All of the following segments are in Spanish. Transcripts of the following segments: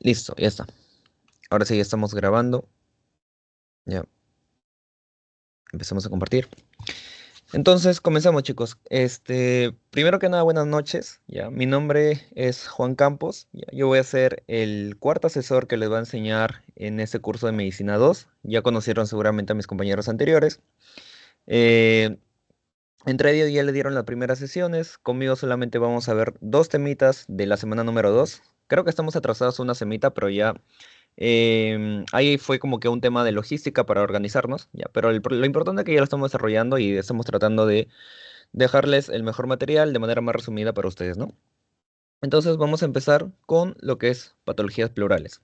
Listo, ya está. Ahora sí, ya estamos grabando. Ya empezamos a compartir. Entonces, comenzamos, chicos. Primero que nada, buenas noches. Ya, mi nombre es Juan Campos. Ya, yo voy a ser el cuarto asesor que les va a enseñar en este curso de Medicina 2. Ya conocieron seguramente a mis compañeros anteriores. Eh, Entre ellos ya le dieron las primeras sesiones. Conmigo solamente vamos a ver dos temitas de la semana número 2. Creo que estamos atrasados una semita, pero ya ahí fue como que un tema de logística para organizarnos, ya, pero lo importante es que ya lo estamos desarrollando y estamos tratando de dejarles el mejor material de manera más resumida para ustedes, ¿no? Entonces vamos a empezar con lo que es patologías pleurales.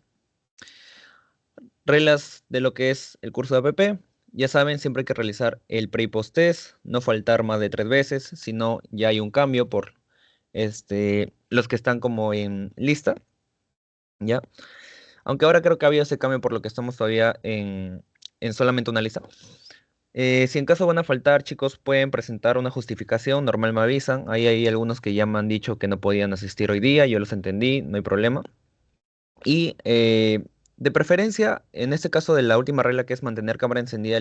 Reglas de lo que es el curso de APP. Ya saben, siempre hay que realizar el pre y post test, no faltar más de 3 veces, si no ya hay un cambio por los que están como en lista, ¿ya? Aunque ahora creo que ha habido ese cambio por lo que estamos todavía en solamente una lista. Si en caso van a faltar, chicos, pueden presentar una justificación, normal me avisan. Ahí hay algunos que ya me han dicho que no podían asistir hoy día, yo los entendí, no hay problema. Y de preferencia, en este caso de la última regla que es mantener cámara encendida,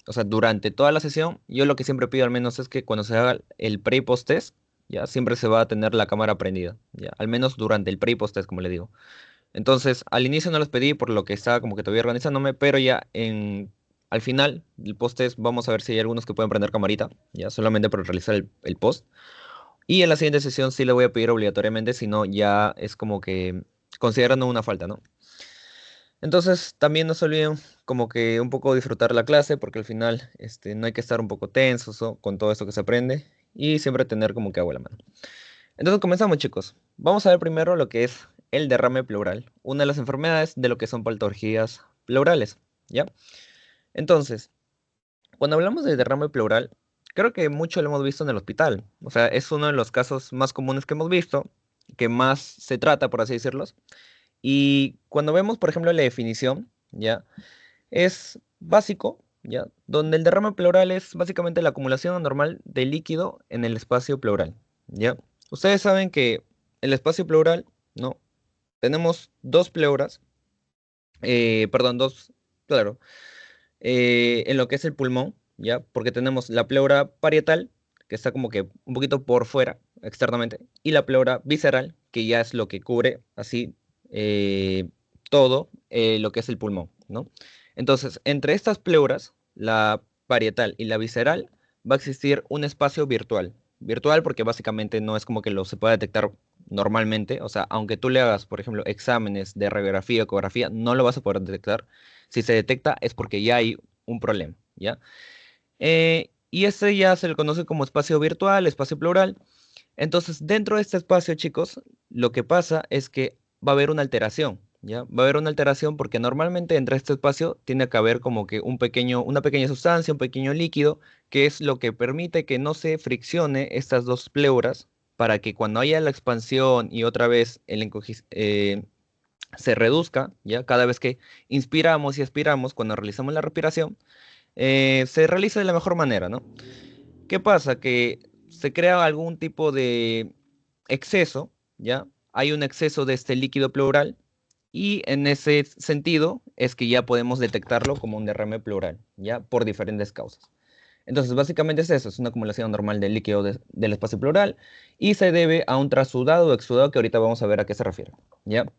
o sea, durante toda la sesión, yo lo que siempre pido al menos es que cuando se haga el pre y post test, ya siempre se va a tener la cámara prendida, ya, al menos durante el pre y post test, como le digo. Entonces, al inicio no los pedí por lo que estaba como que todavía organizándome, pero ya al final del post test vamos a ver si hay algunos que pueden prender camarita, ya solamente por realizar el post. Y en la siguiente sesión sí le voy a pedir obligatoriamente, si no ya es como que considerando una falta, ¿no? Entonces, también no se olviden como que un poco disfrutar la clase, porque al final no hay que estar un poco tensos con todo esto que se aprende y siempre tener como que agua en la mano. Entonces comenzamos, chicos. Vamos a ver primero lo que es el derrame pleural, una de las enfermedades de lo que son patologías pleurales, ¿ya? Entonces, cuando hablamos de derrame pleural, creo que mucho lo hemos visto en el hospital. O sea, es uno de los casos más comunes que hemos visto, que más se trata, por así decirlo. Y cuando vemos, por ejemplo, la definición, ¿ya? Es básico, ¿ya? Donde el derrame pleural es básicamente la acumulación anormal de líquido en el espacio pleural, ¿ya? Ustedes saben que el espacio pleural, ¿no? Tenemos dos pleuras, perdón, dos, claro, en lo que es el pulmón, ¿ya? Porque tenemos la pleura parietal, que está como que un poquito por fuera, externamente, y la pleura visceral, que ya es lo que cubre así eh, todo lo que es el pulmón, ¿no? Entonces, entre estas pleuras, la parietal y la visceral, va a existir un espacio virtual. Virtual porque básicamente no es como que lo se pueda detectar normalmente, o sea, aunque tú le hagas, por ejemplo, exámenes de radiografía o ecografía, no lo vas a poder detectar. Si se detecta es porque ya hay un problema, ¿ya? Y este ya se le conoce como espacio virtual, espacio pleural. Entonces, dentro de este espacio, chicos, lo que pasa es que va a haber una alteración, ¿ya? Va a haber una alteración porque normalmente entre este espacio tiene que haber como que una pequeña sustancia, un pequeño líquido, que es lo que permite que no se friccione estas dos pleuras para que cuando haya la expansión y otra vez se reduzca, ¿ya? Cada vez que inspiramos y expiramos, cuando realizamos la respiración, se realiza de la mejor manera, ¿no? ¿Qué pasa? Que se crea algún tipo de exceso, ¿ya? Hay un exceso de este líquido pleural y en ese sentido es que ya podemos detectarlo como un derrame pleural, ¿ya? Por diferentes causas. Entonces, básicamente es eso, es una acumulación normal de líquido del espacio pleural y se debe a un trasudado o exudado que ahorita vamos a ver a qué se refiere, ¿ya?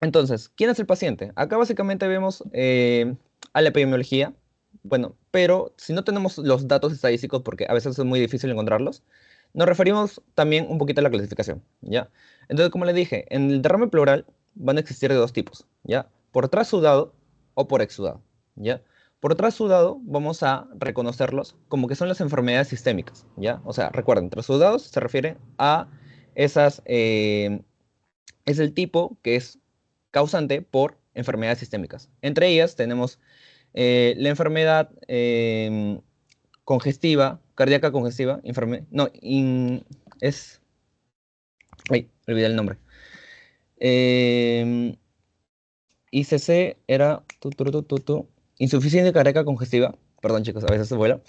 Entonces, ¿quién es el paciente? Acá básicamente vemos a la epidemiología, bueno, pero si no tenemos los datos estadísticos, porque a veces es muy difícil encontrarlos, nos referimos también un poquito a la clasificación, ¿ya? Entonces, como le dije, en el derrame pleural van a existir de dos tipos, ¿ya? Por trasudado o por exudado, ¿ya? Por trasudado vamos a reconocerlos como que son las enfermedades sistémicas, ¿ya? O sea, recuerden, trasudados se refiere a esas, es el tipo que es causante por enfermedades sistémicas. Entre ellas tenemos la enfermedad congestiva, cardíaca congestiva, no, es, ay, olvidé el nombre. Em, ICC era insuficiente cardíaca congestiva, perdón chicos, a veces se vuela.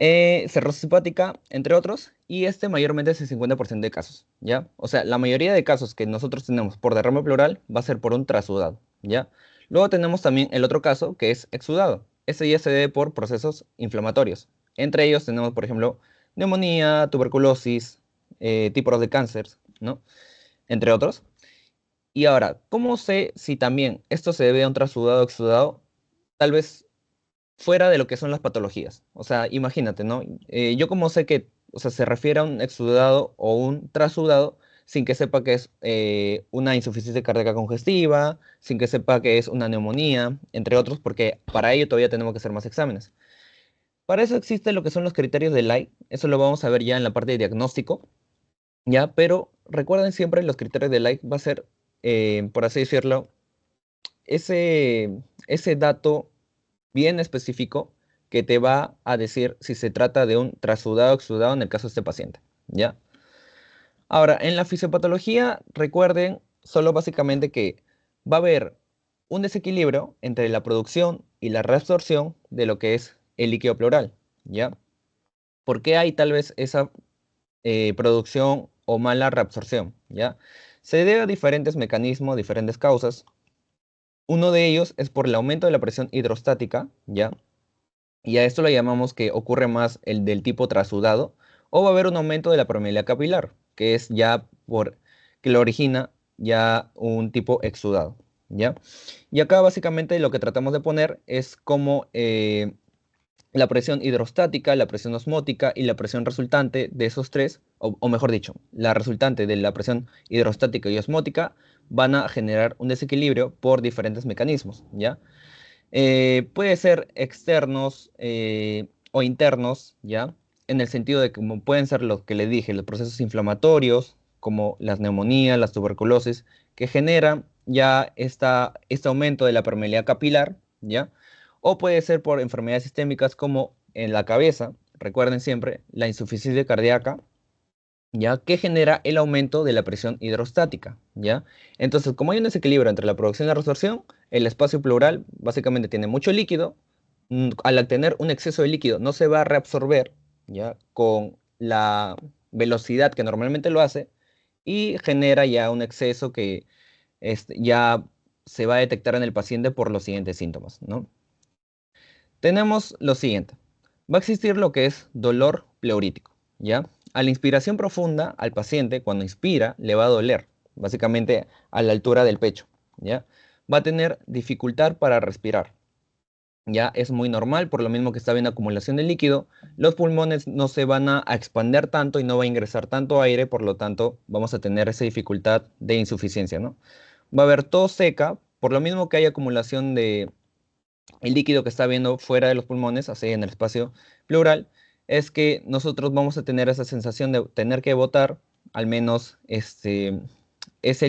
cirrosis hepática, entre otros, y este mayormente es el 50% de casos, ¿ya? O sea, la mayoría de casos que nosotros tenemos por derrame pleural va a ser por un trasudado, ¿ya? Luego tenemos también el otro caso que es exudado. Ese ya se debe por procesos inflamatorios. Entre ellos tenemos, por ejemplo, neumonía, tuberculosis, tipos de cáncer, ¿no? Entre otros. Y ahora, ¿cómo sé si también esto se debe a un trasudado o exudado? Tal vez fuera de lo que son las patologías. O sea, imagínate, ¿no? Yo como sé que, o sea, se refiere a un exudado o un trasudado sin que sepa que es una insuficiencia cardíaca congestiva, sin que sepa que es una neumonía, entre otros, porque para ello todavía tenemos que hacer más exámenes. Para eso existen lo que son los criterios de Light, eso lo vamos a ver ya en la parte de diagnóstico, ¿ya? Pero recuerden siempre los criterios de Light va a ser, por así decirlo, ese dato bien específico que te va a decir si se trata de un trasudado o exudado en el caso de este paciente, ¿ya? Ahora, en la fisiopatología, recuerden solo básicamente que va a haber un desequilibrio entre la producción y la reabsorción de lo que es el líquido pleural, ¿ya? ¿Por qué hay tal vez esa producción o mala reabsorción, ¿ya? Se debe a diferentes mecanismos, diferentes causas. Uno de ellos es por el aumento de la presión hidrostática, ¿ya? Y a esto lo llamamos que ocurre más el del tipo trasudado, o va a haber un aumento de la permeabilidad capilar, que es ya por que lo origina ya un tipo exudado, ¿ya? Y acá básicamente lo que tratamos de poner es como la presión hidrostática, la presión osmótica y la presión resultante de esos tres, o mejor dicho, la resultante de la presión hidrostática y osmótica van a generar un desequilibrio por diferentes mecanismos, ¿ya? Puede ser externos o internos, ¿ya? En el sentido de que como pueden ser los que les dije, los procesos inflamatorios, como las neumonías, las tuberculosis, que generan ya este aumento de la permeabilidad capilar, ¿ya? O puede ser por enfermedades sistémicas como en la cabeza, recuerden siempre, la insuficiencia cardíaca, ¿ya? Que genera el aumento de la presión hidrostática, ¿ya? Entonces, como hay un desequilibrio entre la producción y la resorción, el espacio pleural básicamente tiene mucho líquido. Al tener un exceso de líquido no se va a reabsorber, ¿ya? Con la velocidad que normalmente lo hace y genera ya un exceso que ya se va a detectar en el paciente por los siguientes síntomas, ¿no? Tenemos lo siguiente. Va a existir lo que es dolor pleurítico, ¿ya? A la inspiración profunda, al paciente, cuando inspira, le va a doler, básicamente a la altura del pecho, ¿ya? Va a tener dificultad para respirar, ¿ya? Es muy normal, por lo mismo que está habiendo acumulación de líquido, los pulmones no se van a expander tanto y no va a ingresar tanto aire, por lo tanto, vamos a tener esa dificultad de insuficiencia, ¿no? Va a haber tos seca, por lo mismo que hay acumulación de el líquido que está viendo fuera de los pulmones, así en el espacio pleural, es que nosotros vamos a tener esa sensación de tener que botar al menos ese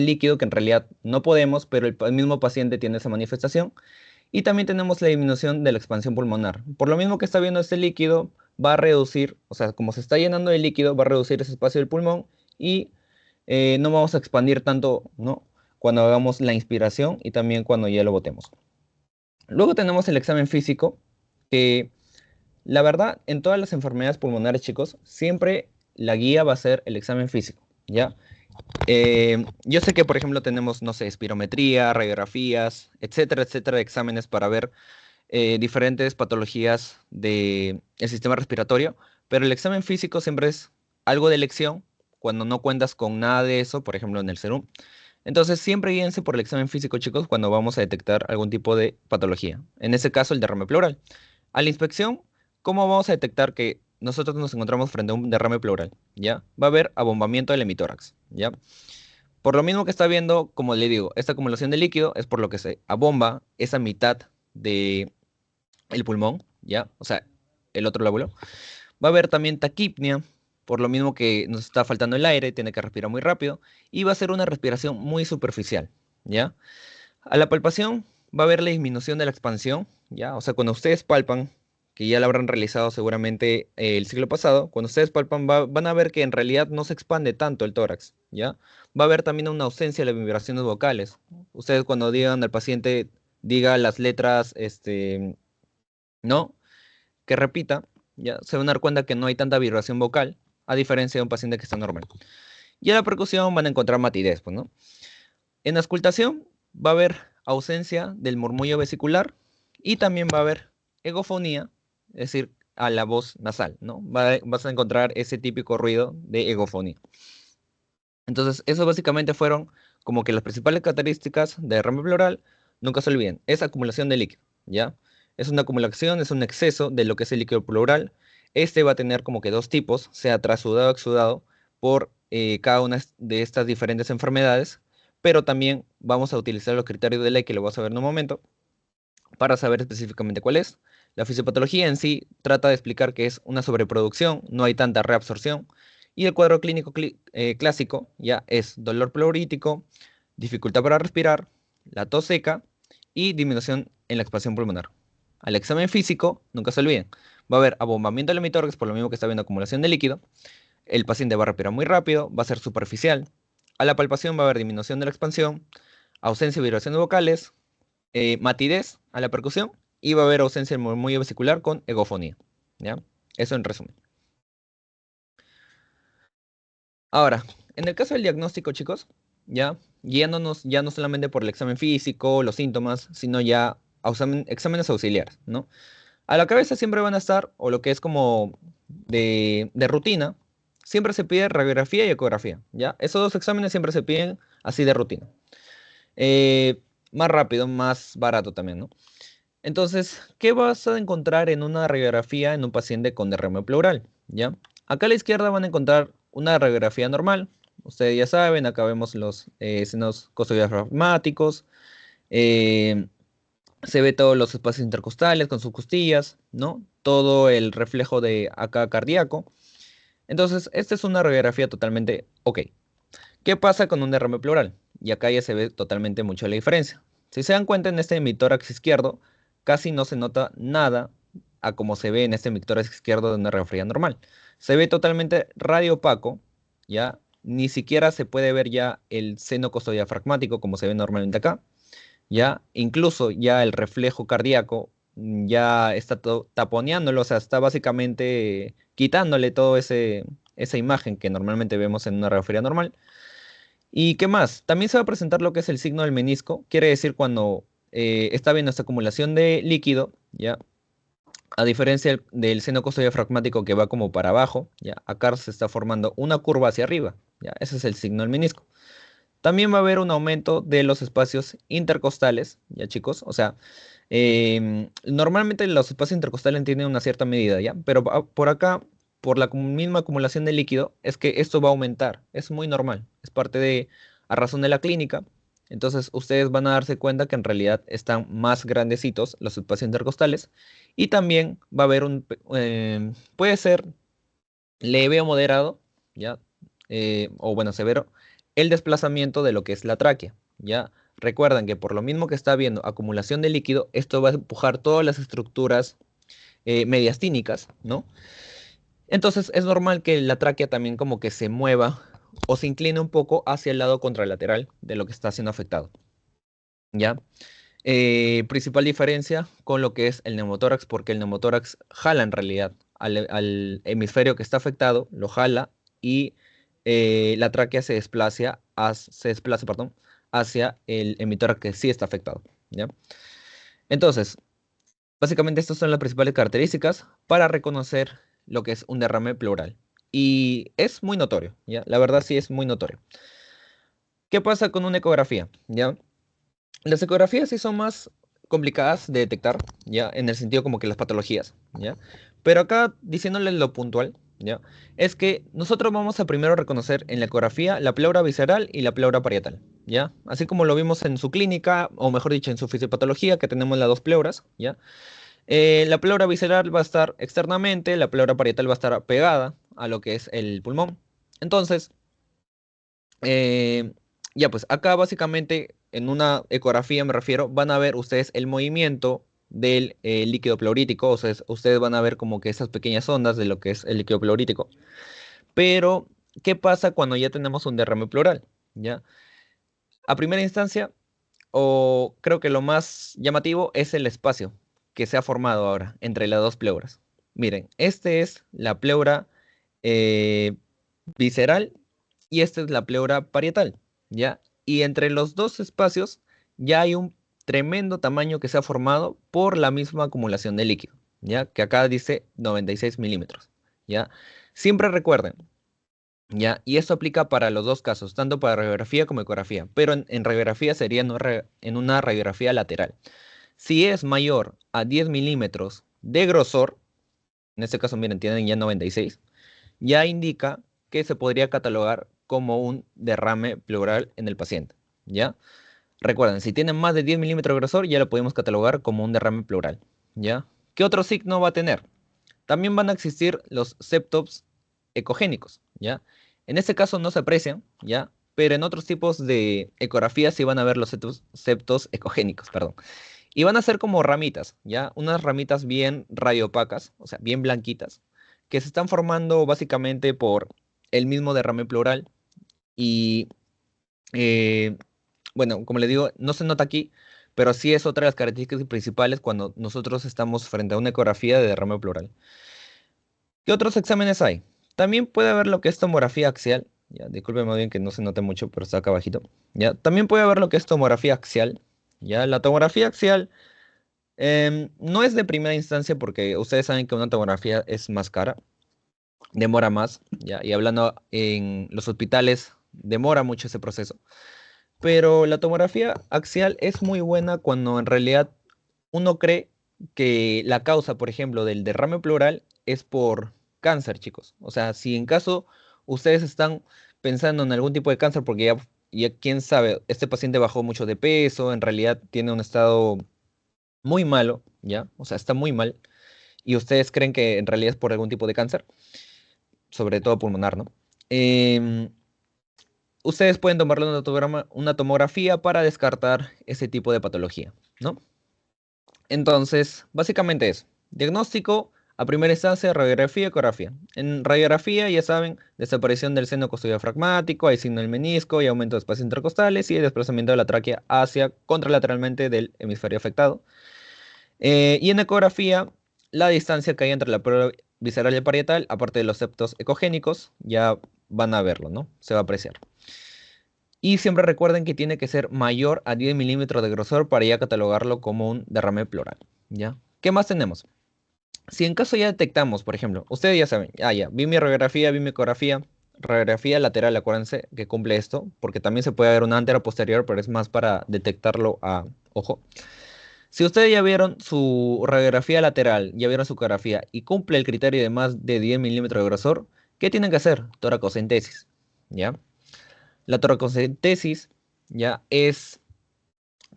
líquido que en realidad no podemos, pero el mismo paciente tiene esa manifestación. Y también tenemos la disminución de la expansión pulmonar. Por lo mismo que está viendo este líquido, va a reducir, o sea, como se está llenando de líquido, va a reducir ese espacio del pulmón y no vamos a expandir tanto, ¿no? Cuando hagamos la inspiración y también cuando ya lo botemos. Luego tenemos el examen físico, que la verdad, en todas las enfermedades pulmonares, chicos, siempre la guía va a ser el examen físico, ¿ya? Yo sé que, por ejemplo, tenemos, no sé, espirometría, radiografías, etcétera, etcétera, exámenes para ver diferentes patologías del sistema respiratorio, pero el examen físico siempre es algo de elección cuando no cuentas con nada de eso, por ejemplo, en el serum. Entonces, siempre guíense por el examen físico, chicos, cuando vamos a detectar algún tipo de patología. En este caso, el derrame pleural. A la inspección, ¿cómo vamos a detectar que nosotros nos encontramos frente a un derrame pleural? ¿Ya? Va a haber abombamiento del hemitórax, ¿ya? Por lo mismo que está viendo, como le digo, esta acumulación de líquido es por lo que se abomba esa mitad de el pulmón, ¿ya? O sea, el otro lóbulo. Va a haber también taquipnia, por lo mismo que nos está faltando el aire, tiene que respirar muy rápido, y va a ser una respiración muy superficial, ¿ya? A la palpación va a haber la disminución de la expansión, ¿ya? O sea, cuando ustedes palpan, que ya lo habrán realizado seguramente el siglo pasado, cuando ustedes palpan van a ver que en realidad no se expande tanto el tórax, ¿ya? Va a haber también una ausencia de las vibraciones vocales. Ustedes cuando digan al paciente, diga las letras, ¿no? Que repita. ya se van a dar cuenta que no hay tanta vibración vocal, a diferencia de un paciente que está normal. Y en la percusión van a encontrar matidez, pues, ¿no? En auscultación va a haber ausencia del murmullo vesicular y también va a haber egofonía, es decir, a la voz nasal, ¿no? Vas a encontrar ese típico ruido de egofonía. Entonces, eso básicamente fueron como que las principales características de derrame pleural. Nunca se olviden, es acumulación de líquido, ¿ya? Es una acumulación, es un exceso de lo que es el líquido pleural. Este va a tener como que dos tipos, sea trasudado o exudado, por cada una de estas diferentes enfermedades, pero también vamos a utilizar los criterios de ley que lo vamos a ver en un momento para saber específicamente cuál es. La fisiopatología en sí trata de explicar que es una sobreproducción, no hay tanta reabsorción, y el cuadro clínico clásico ya es dolor pleurítico, dificultad para respirar, la tos seca y disminución en la expansión pulmonar. Al examen físico, nunca se olviden, va a haber abombamiento del hemitórax por lo mismo que está habiendo acumulación de líquido, el paciente va a respirar muy rápido, va a ser superficial, a la palpación va a haber disminución de la expansión, ausencia de vibraciones vocales, matidez a la percusión y va a haber ausencia del murmullo vesicular con egofonía. ¿Ya? Eso en resumen. Ahora, en el caso del diagnóstico, chicos, ya guiándonos ya no solamente por el examen físico, los síntomas, sino ya exámenes auxiliares, ¿no? A la cabeza siempre van a estar, o lo que es como de rutina, siempre se pide radiografía y ecografía, ¿ya? Esos dos exámenes siempre se piden así de rutina. Más rápido, más barato también, ¿no? Entonces, ¿qué vas a encontrar en una radiografía en un paciente con derrame pleural? ¿Ya? Acá a la izquierda van a encontrar una radiografía normal. Ustedes ya saben, acá vemos los senos costodiafragmáticos, eh, se ve todos los espacios intercostales con sus costillas, ¿no? Todo el reflejo de acá cardíaco. Entonces, esta es una radiografía totalmente ok. ¿Qué pasa con un derrame pleural? Y acá ya se ve totalmente mucho la diferencia. Si se dan cuenta en este hemitórax izquierdo, casi no se nota nada a como se ve en este hemitórax izquierdo de una radiografía normal. Se ve totalmente radiopaco, ya ni siquiera se puede ver ya el seno costodiafragmático como se ve normalmente acá, ya incluso ya el reflejo cardíaco ya está taponeándolo, o sea, está básicamente quitándole todo esa imagen que normalmente vemos en una radiografía normal. ¿Y qué más? También se va a presentar lo que es el signo del menisco. Quiere decir cuando está habiendo esta acumulación de líquido, ¿ya? A diferencia del seno costodiafragmático que va como para abajo, ¿ya? Acá se está formando una curva hacia arriba, ¿ya? Ese es el signo del menisco. También va a haber un aumento de los espacios intercostales, ¿ya, chicos? O sea, normalmente los espacios intercostales tienen una cierta medida, ¿ya? Pero por acá, por la misma acumulación de líquido, es que esto va a aumentar. Es muy normal. Es parte de, a razón de la clínica. Entonces, ustedes van a darse cuenta que en realidad están más grandecitos los espacios intercostales. Y también va a haber puede ser leve o moderado, ¿ya? O bueno, severo, el desplazamiento de lo que es la tráquea, ¿ya? Recuerdan que por lo mismo que está habiendo acumulación de líquido, esto va a empujar todas las estructuras mediastínicas, ¿no? Entonces es normal que la tráquea también como que se mueva o se incline un poco hacia el lado contralateral de lo que está siendo afectado, ¿ya? Principal diferencia con lo que es el neumotórax, porque el neumotórax jala en realidad al hemisferio que está afectado, lo jala y la tráquea se desplaza, perdón, hacia el hemitórax que sí está afectado, ¿ya? Entonces, básicamente estas son las principales características para reconocer lo que es un derrame pleural. Y es muy notorio, ¿ya? La verdad sí es muy notorio. ¿Qué pasa con una ecografía? ¿Ya? Las ecografías sí son más complicadas de detectar, ¿ya? En el sentido como que las patologías, ¿ya? Pero acá, diciéndoles lo puntual, ¿ya? Es que nosotros vamos a primero reconocer en la ecografía la pleura visceral y la pleura parietal, ¿ya? Así como lo vimos en su clínica, o mejor dicho, en su fisiopatología, que tenemos las dos pleuras, ¿ya? La pleura visceral va a estar externamente, la pleura parietal va a estar pegada a lo que es el pulmón. Entonces, eh, ya pues acá básicamente en una ecografía me refiero, van a ver ustedes el movimiento del líquido pleurítico, o sea, ustedes van a ver como que esas pequeñas ondas de lo que es el líquido pleurítico. Pero, ¿qué pasa cuando ya tenemos un derrame pleural? ¿Ya? A primera instancia, o creo que lo más llamativo es el espacio que se ha formado ahora entre las dos pleuras. Miren, este es la pleura eh, visceral y esta es la pleura parietal, ¿ya? Y entre los dos espacios ya hay un tremendo tamaño que se ha formado por la misma acumulación de líquido, ¿ya? Que acá dice 96 milímetros, ¿ya? Siempre recuerden, ¿ya? Y esto aplica para los dos casos, tanto para radiografía como ecografía, pero en radiografía sería en una radiografía lateral. Si es mayor a 10 milímetros de grosor, en este caso, miren, tienen ya 96, ya indica que se podría catalogar como un derrame pleural en el paciente, ¿ya? Recuerden, si tienen más de 10 milímetros de grosor, ya lo podemos catalogar como un derrame pleural, ¿ya? ¿Qué otro signo va a tener? También van a existir los septos ecogénicos, ¿ya? En este caso no se aprecian, ¿ya? Pero en otros tipos de ecografía sí van a ver los septos ecogénicos, perdón. Y van a ser como ramitas, ¿ya? Unas ramitas bien radiopacas, o sea, bien blanquitas, que se están formando básicamente por el mismo derrame pleural. Y, eh, bueno, como les digo, no se nota aquí, pero sí es otra de las características principales cuando nosotros estamos frente a una ecografía de derrame pleural. ¿Qué otros exámenes hay? También puede haber lo que es tomografía axial. Ya, discúlpeme bien que no se note mucho, pero está acá abajito. Ya, también puede haber lo que es tomografía axial. Ya, la tomografía axial no es de primera instancia porque ustedes saben que una tomografía es más cara, demora más, ya, y hablando en los hospitales, demora mucho ese proceso. Pero la tomografía axial es muy buena cuando en realidad uno cree que la causa, por ejemplo, del derrame pleural es por cáncer, chicos. O sea, si en caso ustedes están pensando en algún tipo de cáncer porque ya quién sabe, este paciente bajó mucho de peso, en realidad tiene un estado muy malo, ¿ya? O sea, está muy mal. Y ustedes creen que en realidad es por algún tipo de cáncer, sobre todo pulmonar, ¿no? Em, Ustedes pueden tomarle una tomografía para descartar ese tipo de patología, ¿no? Entonces, básicamente es diagnóstico a primera instancia, radiografía, ecografía. En radiografía, ya saben, desaparición del seno costodiafragmático, hay signo del menisco, y aumento de espacios intercostales y desplazamiento de la tráquea hacia contralateralmente del hemisferio afectado. Y en ecografía, la distancia que hay entre la prueba visceral y el parietal, aparte de los septos ecogénicos, ya van a verlo, ¿no? Se va a apreciar. Y siempre recuerden que tiene que ser mayor a 10 milímetros de grosor para ya catalogarlo como un derrame pleural, ¿ya? ¿Qué más tenemos? Si en caso ya detectamos, por ejemplo, ustedes ya saben, ya, vi mi radiografía, vi mi ecografía, radiografía lateral, acuérdense que cumple esto, porque también se puede ver una antera posterior, pero es más para detectarlo a ojo. Si ustedes ya vieron su radiografía lateral, ya vieron su ecografía y cumple el criterio de más de 10 milímetros de grosor, ¿qué tienen que hacer? Toracocentesis, ¿ya? La toracocentesis ya es,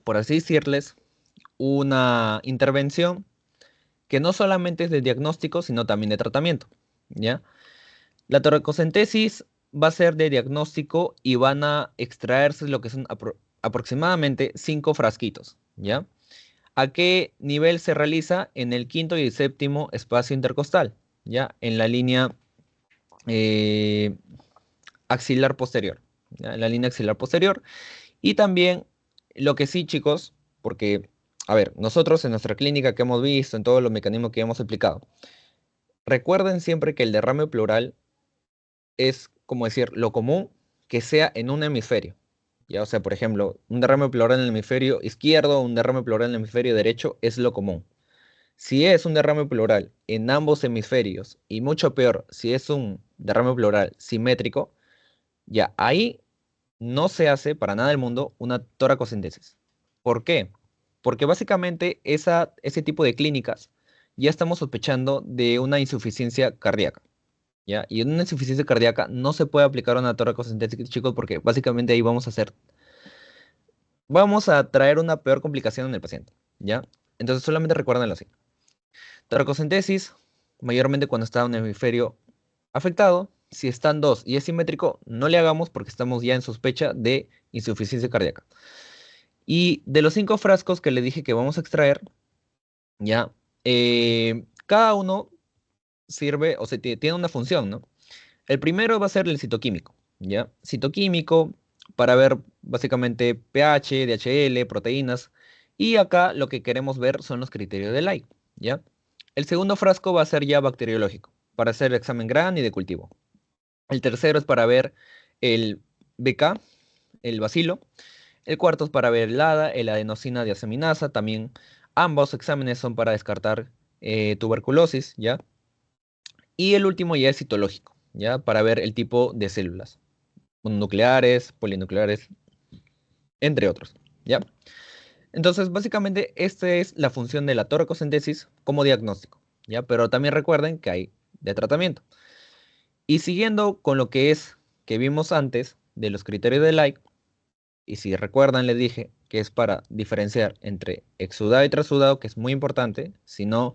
por así decirles, una intervención que no solamente es de diagnóstico, sino también de tratamiento, ¿ya? La toracocentesis va a ser de diagnóstico y van a extraerse lo que son aproximadamente 5 frasquitos, ¿ya? ¿A qué nivel se realiza? En el quinto y el séptimo espacio intercostal, ¿ya? En la línea eh, axilar posterior, ¿ya? En la línea axilar posterior. Y también, lo que sí, chicos, porque, a ver, nosotros en nuestra clínica que hemos visto, en todos los mecanismos que hemos explicado, recuerden siempre que el derrame pleural es, como decir, lo común que sea en un hemisferio. Ya, o sea, por ejemplo, un derrame pleural en el hemisferio izquierdo, un derrame pleural en el hemisferio derecho es lo común. Si es un derrame pleural en ambos hemisferios, y mucho peor, si es un derrame pleural simétrico, ya ahí no se hace para nada del mundo una toracocentesis. ¿Por qué? Porque básicamente ese tipo de clínicas ya estamos sospechando de una insuficiencia cardíaca, ¿ya? Y en una insuficiencia cardíaca no se puede aplicar una toracocentesis, chicos, porque básicamente ahí vamos a traer una peor complicación en el paciente, ¿ya? Entonces solamente recuérdenlo así. Toracocentesis, mayormente cuando está un hemisferio afectado. Si están dos y es simétrico, no le hagamos porque estamos ya en sospecha de insuficiencia cardíaca. Y de los 5 frascos que le dije que vamos a extraer, ya, cada uno sirve, o sea, tiene una función, ¿no? El primero va a ser el citoquímico, ¿ya? Citoquímico para ver básicamente pH, DHL, proteínas. Y acá lo que queremos ver son los criterios de Lye, ¿ya? El segundo frasco va a ser ya bacteriológico, para hacer el examen GRAN y de cultivo. El tercero es para ver el BK, el bacilo. El cuarto es para ver el ADA, el adenosina desaminasa. También ambos exámenes son para descartar tuberculosis, ¿ya? Y el último ya es citológico, ¿ya? Para ver el tipo de células, mononucleares, polinucleares, entre otros, ¿ya? Entonces, básicamente, esta es la función de la toracocentesis como diagnóstico, ¿ya? Pero también recuerden que hay de tratamiento. Y siguiendo con lo que es que vimos antes de los criterios de Light, y si recuerdan, les dije que es para diferenciar entre exudado y trasudado, que es muy importante, si no,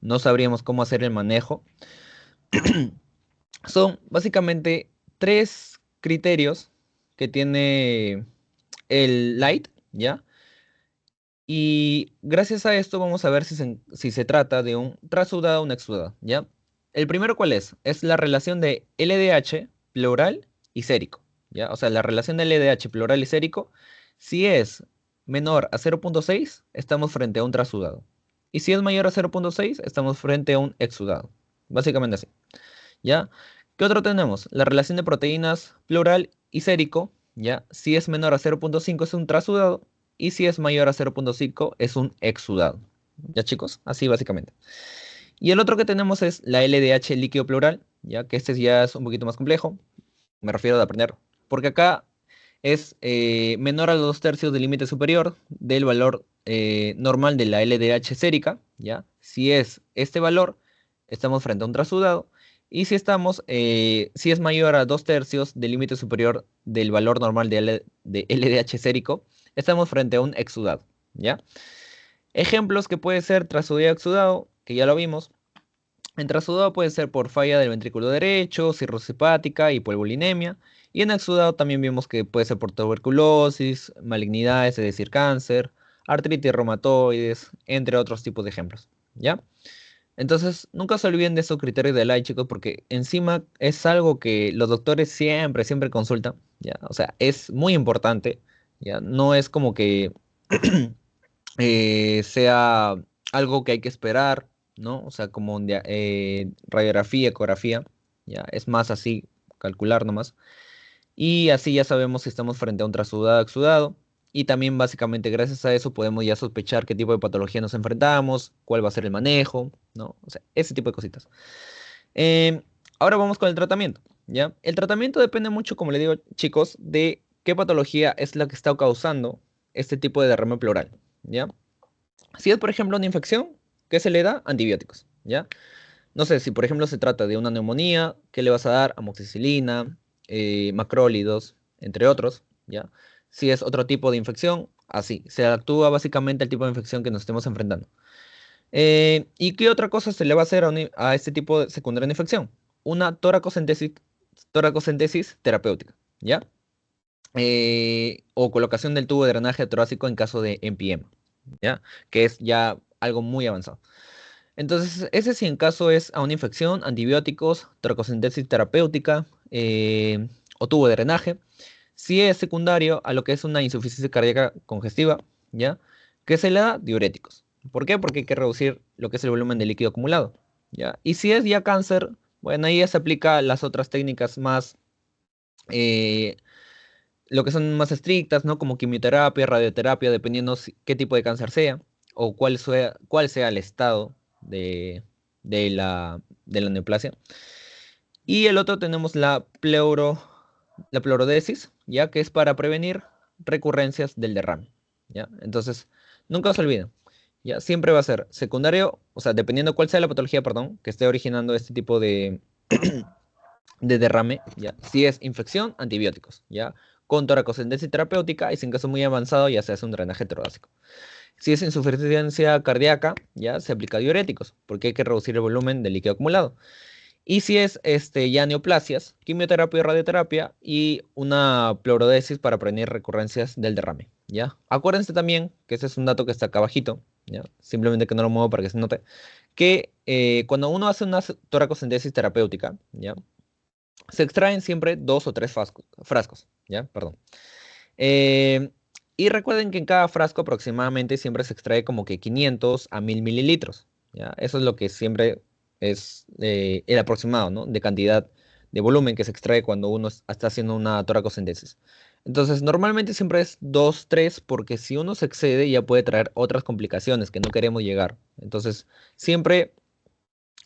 no sabríamos cómo hacer el manejo. Son básicamente tres criterios que tiene el Light, ¿ya? Y gracias a esto vamos a ver si se trata de un trasudado o un exudado, ¿ya? El primero, ¿cuál es? Es la relación de LDH pleural y sérico, ¿ya? O sea, la relación de LDH pleural y sérico, si es menor a 0,6, estamos frente a un trasudado. Y si es mayor a 0,6, estamos frente a un exudado. Básicamente así, ¿ya? ¿Qué otro tenemos? La relación de proteínas pleural y sérico, ¿ya? Si es menor a 0,5 es un trasudado y si es mayor a 0,5 es un exudado. ¿Ya, chicos? Así básicamente. Y el otro que tenemos es la LDH líquido pleural, ¿ya? Que este ya es un poquito más complejo, me refiero a aprender, porque acá es menor a los 2/3 del límite superior del valor normal de la LDH sérica, ¿ya? Si es este valor, estamos frente a un trasudado, y si es mayor a 2/3 del límite superior del valor normal de LDH sérico, estamos frente a un exudado, ¿ya? Ejemplos que puede ser trasudado y exudado, que ya lo vimos. En trasudado puede ser por falla del ventrículo derecho, cirrosis hepática y polvolinemia. Y en exudado también vimos que puede ser por tuberculosis, malignidades, es decir, cáncer, artritis reumatoides, entre otros tipos de ejemplos. ¿Ya? Entonces, nunca se olviden de estos criterios de Light, chicos, porque encima es algo que los doctores siempre consultan. ¿Ya? O sea, es muy importante. ¿Ya? No es como que sea algo que hay que esperar, ¿no? O sea, como radiografía, ecografía, ya, es más así, calcular nomás. Y así ya sabemos si estamos frente a un trasudado exudado. Y también básicamente gracias a eso podemos ya sospechar qué tipo de patología nos enfrentamos, cuál va a ser el manejo, ¿no? O sea, ese tipo de cositas. Em, Ahora vamos con el tratamiento, ¿ya? El tratamiento depende mucho, como le digo, chicos, de qué patología es la que está causando este tipo de derrame pleural, ¿ya? Si es, por ejemplo, una infección, ¿qué se le da? Antibióticos, ¿ya? No sé, si por ejemplo se trata de una neumonía, ¿qué le vas a dar? Amoxicilina, macrólidos, entre otros, ¿ya? Si es otro tipo de infección, así. Se actúa básicamente al tipo de infección que nos estemos enfrentando. ¿Y qué otra cosa se le va a hacer a este tipo de secundaria de infección? Una toracocentesis terapéutica, ¿ya? O colocación del tubo de drenaje torácico en caso de MPM, ¿ya? Que es ya algo muy avanzado. Entonces, ese sí en caso es a una infección, antibióticos, toracocentesis terapéutica o tubo de drenaje. Si es secundario a lo que es una insuficiencia cardíaca congestiva, ¿ya? Que se le da diuréticos. ¿Por qué? Porque hay que reducir lo que es el volumen de líquido acumulado, ¿ya? Y si es ya cáncer, bueno, ahí ya se aplica las otras técnicas más, eh, lo que son más estrictas, ¿no? Como quimioterapia, radioterapia, dependiendo qué tipo de cáncer sea o cuál sea el estado de la neoplasia. Y el otro tenemos la pleurodesis, ya que es para prevenir recurrencias del derrame, ¿ya? Entonces, nunca se olviden, ¿ya? Siempre va a ser secundario, o sea, dependiendo cuál sea la patología, perdón, que esté originando este tipo de derrame, ¿ya? Si es infección, antibióticos, ¿ya? Con toracocentesis terapéutica y si en caso muy avanzado ya se hace un drenaje torácico. Si es insuficiencia cardíaca, ya se aplica diuréticos, porque hay que reducir el volumen de líquido acumulado. Y si es ya neoplasias, quimioterapia y radioterapia y una pleurodesis para prevenir recurrencias del derrame, ¿ya? Acuérdense también, que ese es un dato que está acá abajito, ¿ya? Simplemente que no lo muevo para que se note, que cuando uno hace una toracocentesis terapéutica, ¿ya? Se extraen siempre 2 o 3 frascos, ¿ya? Perdón. Eh, y recuerden que en cada frasco aproximadamente siempre se extrae como que 500 a 1000 mililitros, ¿ya? Eso es lo que siempre es el aproximado, ¿no? De cantidad de volumen que se extrae cuando uno está haciendo una toracocentesis. Entonces, normalmente siempre es 2, 3, porque si uno se excede ya puede traer otras complicaciones que no queremos llegar. Entonces, siempre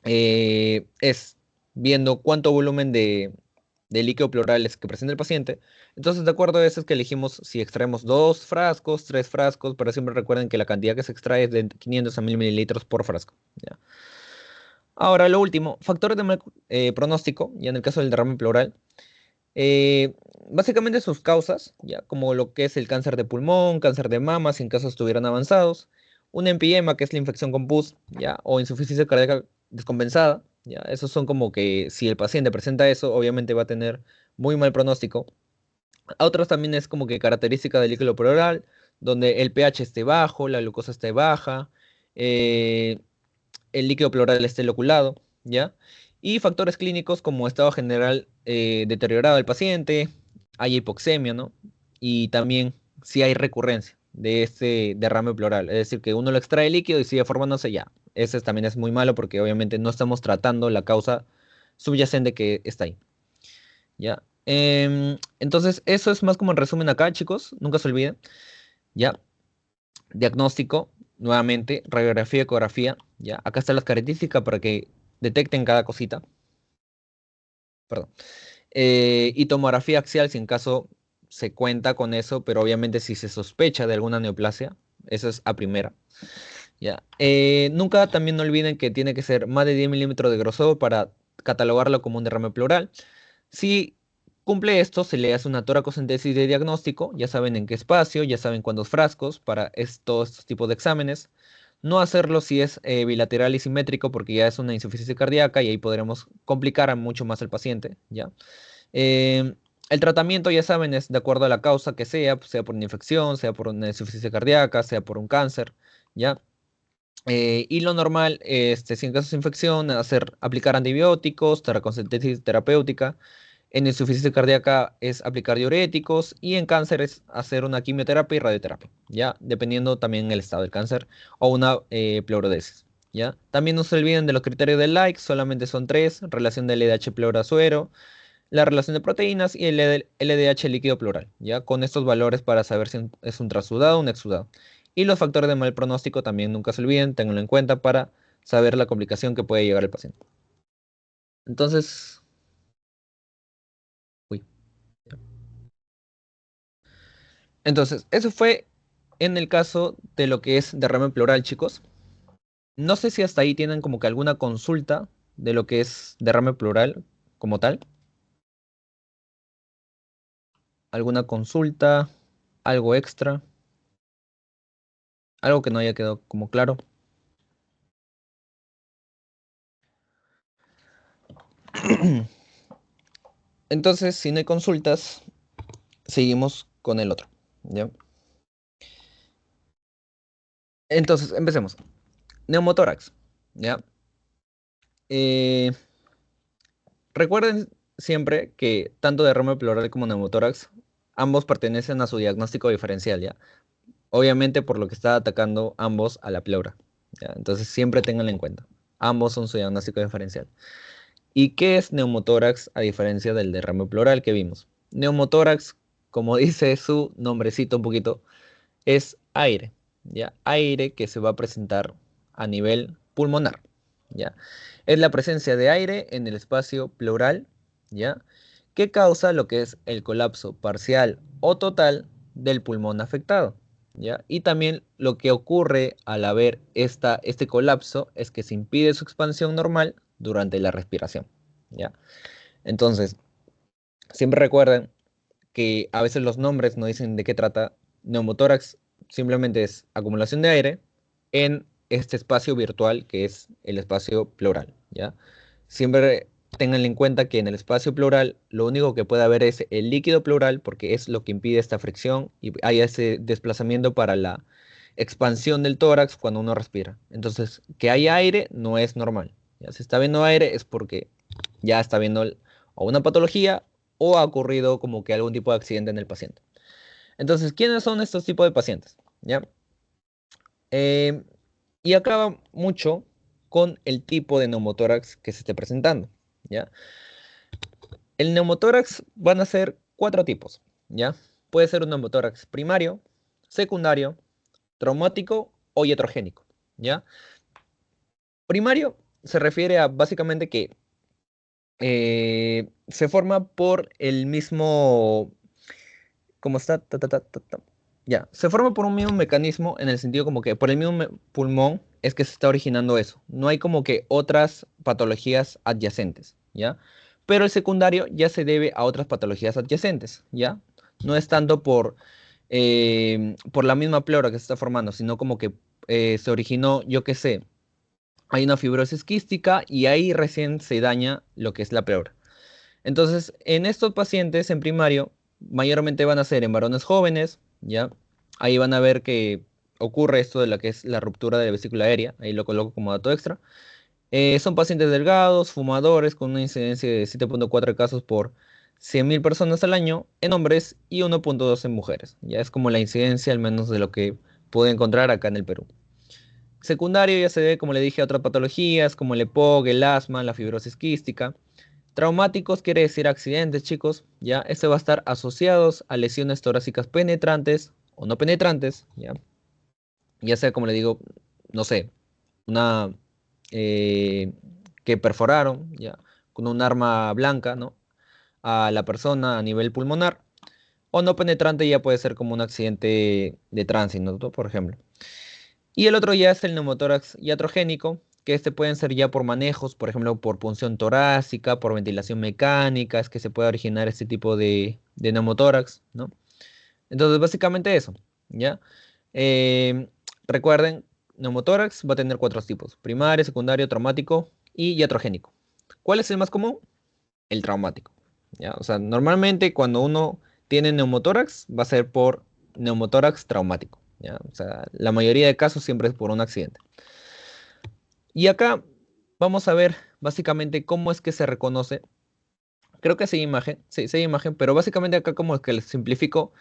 es viendo cuánto volumen de líquido pleural es que presenta el paciente. Entonces, de acuerdo a eso es que elegimos si extraemos 2 frascos, 3 frascos, pero siempre recuerden que la cantidad que se extrae es de 500 a 1000 mililitros por frasco. ¿Ya? Ahora, lo último, factores de mal pronóstico, ya en el caso del derrame pleural. eh, Básicamente sus causas, ya como lo que es el cáncer de pulmón, cáncer de mama, si en caso estuvieran avanzados, un empiema, que es la infección con pus, ya, o insuficiencia cardíaca descompensada, ya, esos son como que si el paciente presenta eso, obviamente va a tener muy mal pronóstico. A otros también es como que característica del líquido pleural, donde el pH esté bajo, la glucosa esté baja, eh, el líquido pleural esté loculado, ¿ya? Y factores clínicos como estado general deteriorado del paciente, hay hipoxemia, ¿no? Y también si hay recurrencia de este derrame pleural, es decir, que uno lo extrae líquido y sigue formándose ya. Ese también es muy malo porque obviamente no estamos tratando la causa subyacente que está ahí, ¿ya? Entonces, eso es más como en resumen acá, chicos, nunca se olviden, ¿ya? Diagnóstico, nuevamente, radiografía, ecografía, ¿ya? Acá están las características para que detecten cada cosita, perdón. Y tomografía axial, si en caso se cuenta con eso, pero obviamente si se sospecha de alguna neoplasia, eso es a primera, ¿ya? Nunca también no olviden que tiene que ser más de 10 milímetros de grosor para catalogarlo como un derrame pleural. Si cumple esto, se le hace una toracocentesis de diagnóstico, ya saben en qué espacio, ya saben cuántos frascos para todos estos tipos de exámenes. No hacerlo si es bilateral y simétrico porque ya es una insuficiencia cardíaca y ahí podremos complicar a mucho más al paciente, ¿ya? Eh, el tratamiento, ya saben, es de acuerdo a la causa que sea, pues, sea por una infección, sea por una insuficiencia cardíaca, sea por un cáncer, ¿ya? Y lo normal, si en caso de infección, aplicar antibióticos, toracocentesis terapéutica. En insuficiencia cardíaca es aplicar diuréticos y en cáncer es hacer una quimioterapia y radioterapia, ¿ya? Dependiendo también el estado del cáncer o una pleurodesis, ¿ya? También no se olviden de los criterios del like, solamente son tres: relación de LDH pleura-suero, la relación de proteínas y el LDH líquido pleural, ¿ya? Con estos valores para saber si es un trasudado o un exudado. Y los factores de mal pronóstico también nunca se olviden, ténganlo en cuenta para saber la complicación que puede llegar al paciente. Entonces, uy. Entonces, eso fue en el caso de lo que es derrame pleural, chicos. No sé si hasta ahí tienen como que alguna consulta de lo que es derrame pleural como tal. ¿Alguna consulta? ¿Algo extra? ¿Algo que no haya quedado como claro? Entonces, si no hay consultas, seguimos con el otro, ¿ya? Entonces, empecemos. Neumotórax, ¿ya? Eh, Recuerden siempre que tanto derrame pleural como neumotórax, ambos pertenecen a su diagnóstico diferencial, ¿ya? Obviamente por lo que está atacando ambos a la pleura, ¿ya? Entonces siempre tenganlo en cuenta. Ambos son su diagnóstico diferencial. ¿Y qué es neumotórax a diferencia del derrame pleural que vimos? Neumotórax, como dice su nombrecito un poquito, es aire, ¿ya? Aire que se va a presentar a nivel pulmonar, ¿ya? Es la presencia de aire en el espacio pleural, ¿ya? Que causa lo que es el colapso parcial o total del pulmón afectado, ¿ya? Y también lo que ocurre al haber este colapso es que se impide su expansión normal durante la respiración, ¿ya? Entonces, siempre recuerden que a veces los nombres no dicen de qué trata. Neumotórax simplemente es acumulación de aire en este espacio virtual que es el espacio pleural, ¿ya? Siempre tengan en cuenta que en el espacio pleural lo único que puede haber es el líquido pleural porque es lo que impide esta fricción y hay ese desplazamiento para la expansión del tórax cuando uno respira. Entonces, que haya aire no es normal, ¿ya? Si está viendo aire es porque ya está viendo o una patología o ha ocurrido como que algún tipo de accidente en el paciente. Entonces, ¿quiénes son estos tipos de pacientes? ¿Ya? Eh, y acá va mucho. con el tipo de neumotórax que se esté presentando, ¿ya? El neumotórax van a ser 4 tipos, ¿ya? Puede ser un neumotórax primario, secundario, traumático o iatrogénico, ¿ya? Primario se refiere a básicamente que se forma por el mismo, ¿cómo está? Ya, se forma por un mismo mecanismo en el sentido como que por el mismo pulmón es que se está originando eso. No hay como que otras patologías adyacentes, ¿ya? Pero el secundario ya se debe a otras patologías adyacentes, ¿ya? No es tanto por la misma pleura que se está formando, sino como que se originó, yo qué sé, hay una fibrosis quística y ahí recién se daña lo que es la pleura. Entonces, en estos pacientes en primario, mayormente van a ser en varones jóvenes, ¿ya? Ahí van a ver que ocurre esto de la que es la ruptura de la vesícula aérea, ahí lo coloco como dato extra. Son pacientes delgados, fumadores, con una incidencia de 7.4 casos por 100.000 personas al año en hombres y 1.2 en mujeres. Ya es como la incidencia, al menos de lo que pude encontrar acá en el Perú. Secundario ya se ve, como le dije, a otras patologías como el EPOC, el asma, la fibrosis quística. Traumáticos quiere decir accidentes, chicos, ¿ya? Este va a estar asociados a lesiones torácicas penetrantes o no penetrantes, ¿ya? Ya sea, como le digo, no sé, una eh, que perforaron, ¿ya? Con un arma blanca, ¿no? A la persona a nivel pulmonar. O no penetrante ya puede ser como un accidente de tránsito, ¿no? Por ejemplo. Y el otro ya es el neumotórax iatrogénico, que este pueden ser ya por manejos, por ejemplo, por punción torácica, por ventilación mecánica, es que se puede originar este tipo de neumotórax, ¿no? Entonces, básicamente eso, ¿ya? Eh, Recuerden, neumotórax va a tener 4 tipos: primario, secundario, traumático y iatrogénico. ¿Cuál es el más común? El traumático, ¿ya? O sea, normalmente cuando uno tiene neumotórax va a ser por neumotórax traumático, ¿ya? O sea, la mayoría de casos siempre es por un accidente. Y acá vamos a ver básicamente cómo es que se reconoce. Creo que sí hay imagen, sí hay imagen, pero básicamente acá como es que les simplifico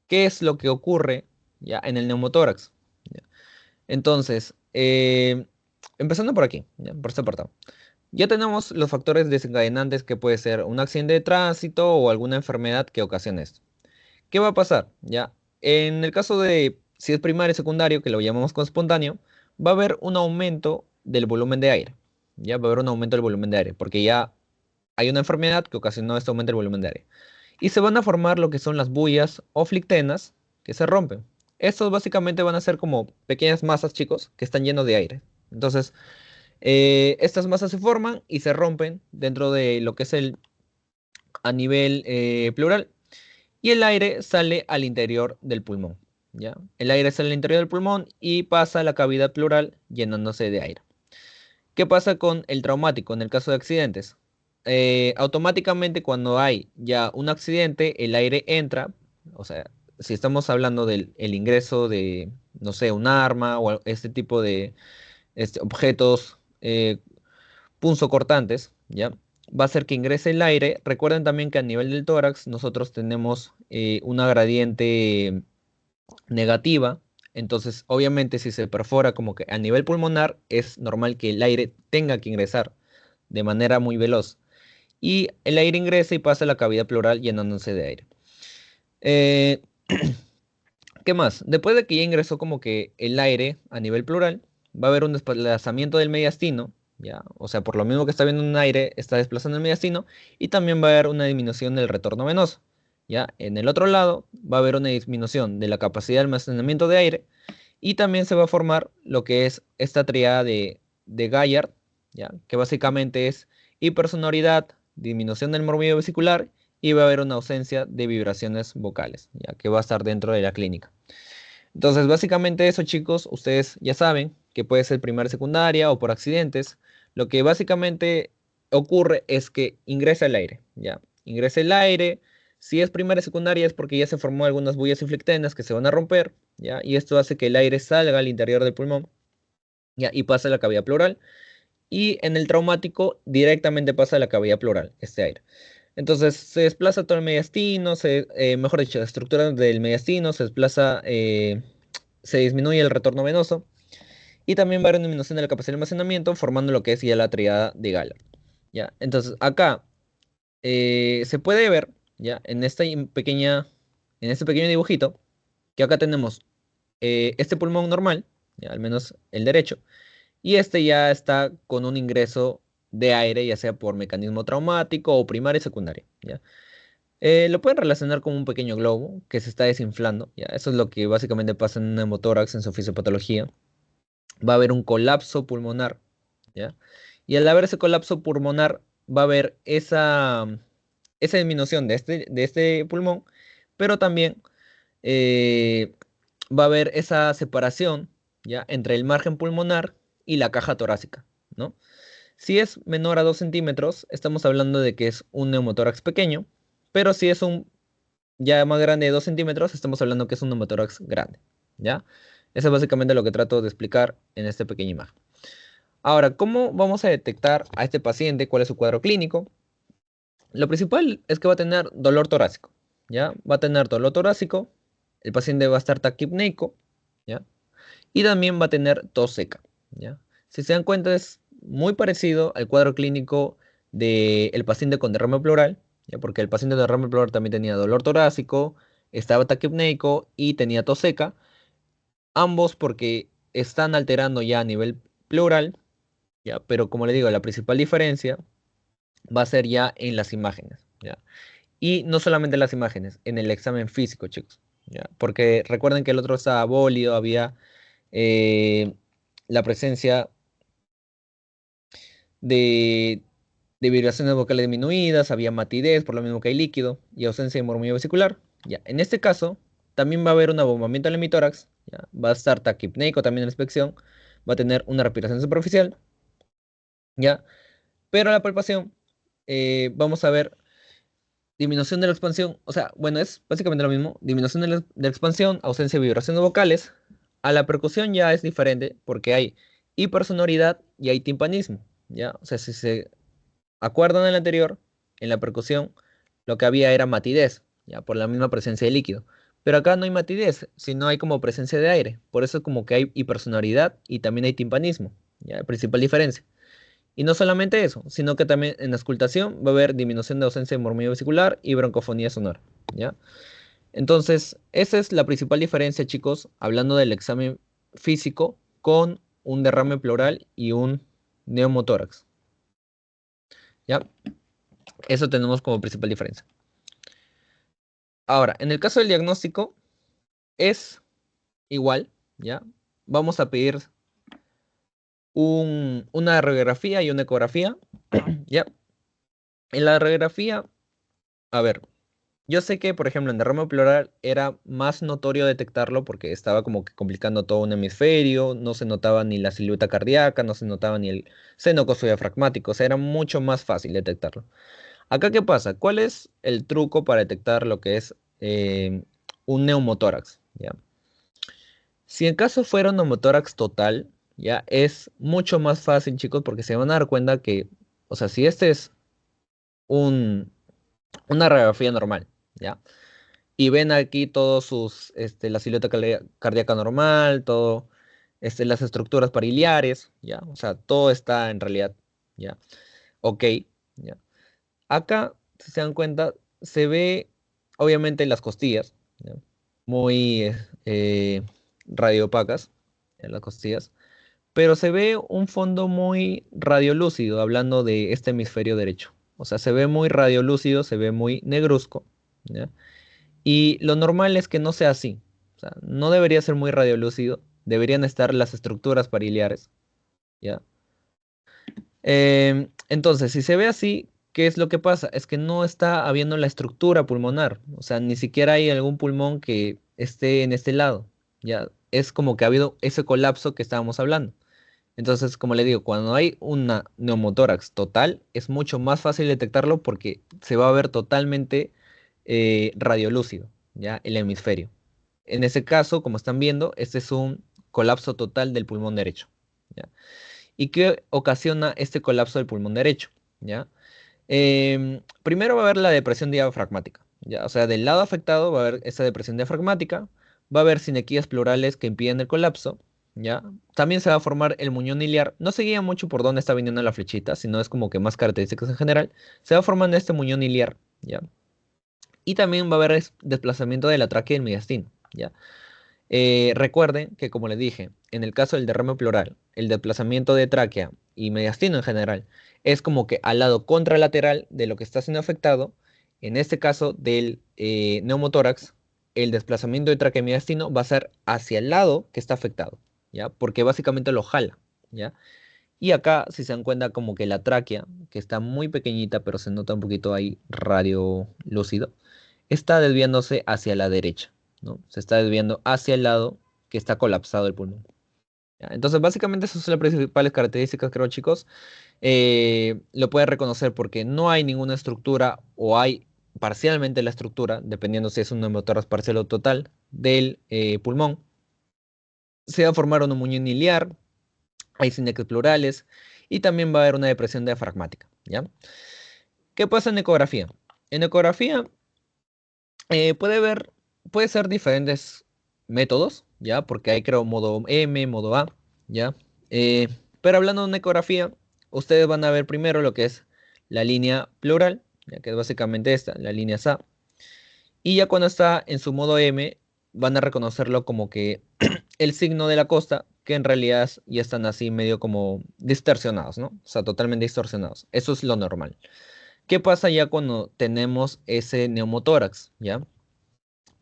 qué es lo que ocurre ya en el neumotórax. ¿Ya? Entonces, empezando por aquí, ¿ya? Por este apartado. Ya tenemos los factores desencadenantes que puede ser un accidente de tránsito o alguna enfermedad que ocasione esto. ¿Qué va a pasar? Ya, en el caso de si es primario y secundario, que lo llamamos como espontáneo, va a haber un aumento del volumen de aire. Ya va a haber un aumento del volumen de aire, porque ya hay una enfermedad que ocasionó este aumento del volumen de aire. Y se van a formar lo que son las bullas o flictenas que se rompen. Estos básicamente van a ser como pequeñas masas, chicos, que están llenos de aire. Entonces, estas masas se forman y se rompen dentro de lo que es a nivel pleural y el aire sale al interior del pulmón, ¿ya? El aire sale al interior del pulmón y pasa a la cavidad pleural llenándose de aire. ¿Qué pasa con el traumático en el caso de accidentes? Automáticamente cuando hay ya un accidente, el aire entra, o sea, si estamos hablando del el ingreso de, no sé, un arma o este tipo de objetos punzocortantes, ¿ya? Va a hacer que ingrese el aire. Recuerden también que a nivel del tórax nosotros tenemos una gradiente negativa. Entonces, obviamente, si se perfora como que a nivel pulmonar, es normal que el aire tenga que ingresar de manera muy veloz. Y el aire ingresa y pasa a la cavidad pleural llenándose de aire. Eh, ¿Qué más? Después de que ya ingresó como que el aire a nivel pleural, va a haber un desplazamiento del mediastino, ¿ya? O sea, por lo mismo que está viendo un aire, está desplazando el mediastino, y también va a haber una disminución del retorno venoso, ¿ya? En el otro lado, va a haber una disminución de la capacidad de almacenamiento de aire, y también se va a formar lo que es esta triada de Gallard, ¿ya? Que básicamente es hipersonoridad, disminución del murmullo vesicular, y va a haber una ausencia de vibraciones vocales, ya que va a estar dentro de la clínica. Entonces, básicamente eso, chicos, ustedes ya saben que puede ser primaria, secundaria o por accidentes. Lo que básicamente ocurre es que ingresa el aire, ya. Ingresa el aire. Si es primaria, secundaria es porque ya se formó algunas bullas inflictenas que se van a romper, ya. Y esto hace que el aire salga al interior del pulmón, ya, y pasa a la cavidad pleural. Y en el traumático directamente pasa a la cavidad pleural, este aire. Entonces se desplaza todo el mediastino, mejor dicho, la estructura del mediastino se desplaza, se disminuye el retorno venoso Y también va a haber una disminución de la capacidad de almacenamiento, formando lo que es ya la triada de Gallard. ¿Ya? Entonces, acá se puede ver, ¿ya? En este pequeño dibujito, que acá tenemos este pulmón normal, ¿ya? Al menos el derecho, y este ya está con un ingreso de aire, ya sea por mecanismo traumático o primario y secundario, ¿ya? Lo pueden relacionar con un pequeño globo que se está desinflando, ¿ya? Eso es lo que básicamente pasa en un neumotórax en su fisiopatología. Va a haber un colapso pulmonar, ¿ya? Y al haber ese colapso pulmonar, va a haber esa disminución de este pulmón, pero también eh, va a haber esa separación, ¿ya? Entre el margen pulmonar y la caja torácica, ¿no? Si es menor a 2 centímetros, estamos hablando de que es un neumotórax pequeño, pero si es un ya más grande de 2 centímetros, estamos hablando que es un neumotórax grande, ¿ya? Eso es básicamente lo que trato de explicar en esta pequeña imagen. Ahora, ¿cómo vamos a detectar a este paciente? ¿Cuál es su cuadro clínico? Lo principal es que va a tener dolor torácico, ¿ya? Va a tener dolor torácico, el paciente va a estar taquipneico, ¿ya? Y también va a tener tos seca, ¿ya? Si se dan cuenta, es muy parecido al cuadro clínico del paciente con derrame pleural, ¿ya? Porque el paciente de derrame pleural también tenía dolor torácico, estaba taquipneico y tenía tos seca, ambos porque están alterando ya a nivel pleural, ¿ya? Pero como le digo, la principal diferencia va a ser ya en las imágenes, ¿ya? Y no solamente en las imágenes, en el examen físico, chicos, ¿ya? Porque recuerden que el otro estaba bólido, había eh, la presencia de, de vibraciones vocales disminuidas, había matidez, por lo mismo que hay líquido, y ausencia de murmullo vesicular. Ya, en este caso, también va a haber un abombamiento del hemitórax, ya, va a estar taquipneico también en la inspección, va a tener una respiración superficial, ya, pero la palpación, vamos a ver disminución de la expansión, o sea, bueno, es básicamente lo mismo, disminución de la expansión, ausencia de vibraciones vocales. A la percusión ya es diferente porque hay hipersonoridad y hay timpanismo, ¿ya? O sea, si se acuerdan en el anterior, en la percusión, lo que había era matidez, ¿ya? Por la misma presencia de líquido. Pero acá no hay matidez, sino hay como presencia de aire. Por eso es como que hay hipersonoridad y también hay timpanismo, ¿ya? La principal diferencia. Y no solamente eso, sino que también en la auscultación va a haber disminución de ausencia de murmullo vesicular y broncofonía sonora, ¿ya? Entonces, esa es la principal diferencia, chicos, hablando del examen físico con un derrame pleural y un neumotórax, ¿ya? Eso tenemos como principal diferencia. Ahora, en el caso del diagnóstico es igual, ¿ya? Vamos a pedir una radiografía y una ecografía, ¿ya? En la radiografía, a ver, yo sé que, por ejemplo, en derrame pleural era más notorio detectarlo porque estaba como que complicando todo un hemisferio, no se notaba ni la silueta cardíaca, no se notaba ni el seno diafragmático, o sea, era mucho más fácil detectarlo. Acá, ¿qué pasa? ¿Cuál es el truco para detectar lo que es un neumotórax? ¿Ya? Si en caso fuera un neumotórax total, ya es mucho más fácil, chicos, porque se van a dar cuenta que, o sea, si este es un, una radiografía normal, ¿ya? Y ven aquí todos sus, la silueta cardíaca normal, todo, las estructuras pariliares, ¿ya? O sea, todo está en realidad, ¿ya? Ok, ¿ya? Acá, si se dan cuenta, se ve obviamente las costillas, ¿ya? Muy radiopacas en las costillas, pero se ve un fondo muy radiolúcido hablando de este hemisferio derecho. O sea, se ve muy radiolúcido, se ve muy negruzco, ¿ya? Y lo normal es que no sea así. O sea, no debería ser muy radiolúcido, deberían estar las estructuras pariliares, ¿ya? Entonces, si se ve así, ¿qué es lo que pasa? Es que no está habiendo la estructura pulmonar, o sea, ni siquiera hay algún pulmón que esté en este lado, ya es como que ha habido ese colapso que estábamos hablando. Entonces, como le digo, cuando hay una neumotórax total, es mucho más fácil detectarlo porque se va a ver totalmente radiolúcido, ya el hemisferio. En ese caso, como están viendo, este es un colapso total del pulmón derecho, ¿ya? ¿Y qué ocasiona este colapso del pulmón derecho? ¿Ya? Primero va a haber la depresión diafragmática, ¿ya? O sea, del lado afectado va a haber esa depresión diafragmática, va a haber sinequías pleurales que impiden el colapso, ¿ya? También se va a formar el muñón iliar. No se guía mucho por dónde está viniendo la flechita, sino es como que más características en general. Se va formando este muñón iliar, ¿ya? Y también va a haber desplazamiento de la tráquea y el mediastino, ¿ya? Recuerden que, como les dije, en el caso del derrame pleural, el desplazamiento de tráquea y mediastino en general es como que al lado contralateral de lo que está siendo afectado. En este caso del neumotórax, el desplazamiento de tráquea y mediastino va a ser hacia el lado que está afectado, ¿ya? Porque básicamente lo jala, ¿ya? Y acá, si se dan cuenta, como que la tráquea, que está muy pequeñita, pero se nota un poquito ahí radio lúcido, está desviándose hacia la derecha, ¿no? Se está desviando hacia el lado que está colapsado el pulmón. ¿Ya? Entonces, básicamente esas son las principales características, creo, chicos. Lo puedes reconocer porque no hay ninguna estructura o hay parcialmente la estructura, dependiendo si es un neumotórax parcial o total, del pulmón. Se va a formar un muñón iliar, hay síndacas pleurales y también va a haber una depresión diafragmática, ¿ya? ¿Qué pasa en ecografía? En ecografía puede ser diferentes métodos, ¿ya? Porque hay creo modo M, modo A, ¿ya? Eh, pero hablando de una ecografía, ustedes van a ver primero lo que es la línea pleural, ya que es básicamente esta, la línea SA. Y ya cuando está en su modo M, van a reconocerlo como que el signo de la costa, que en realidad ya están así medio como distorsionados, ¿no? O sea, totalmente distorsionados. Eso es lo normal. ¿Qué pasa ya cuando tenemos ese neumotórax, ¿ya?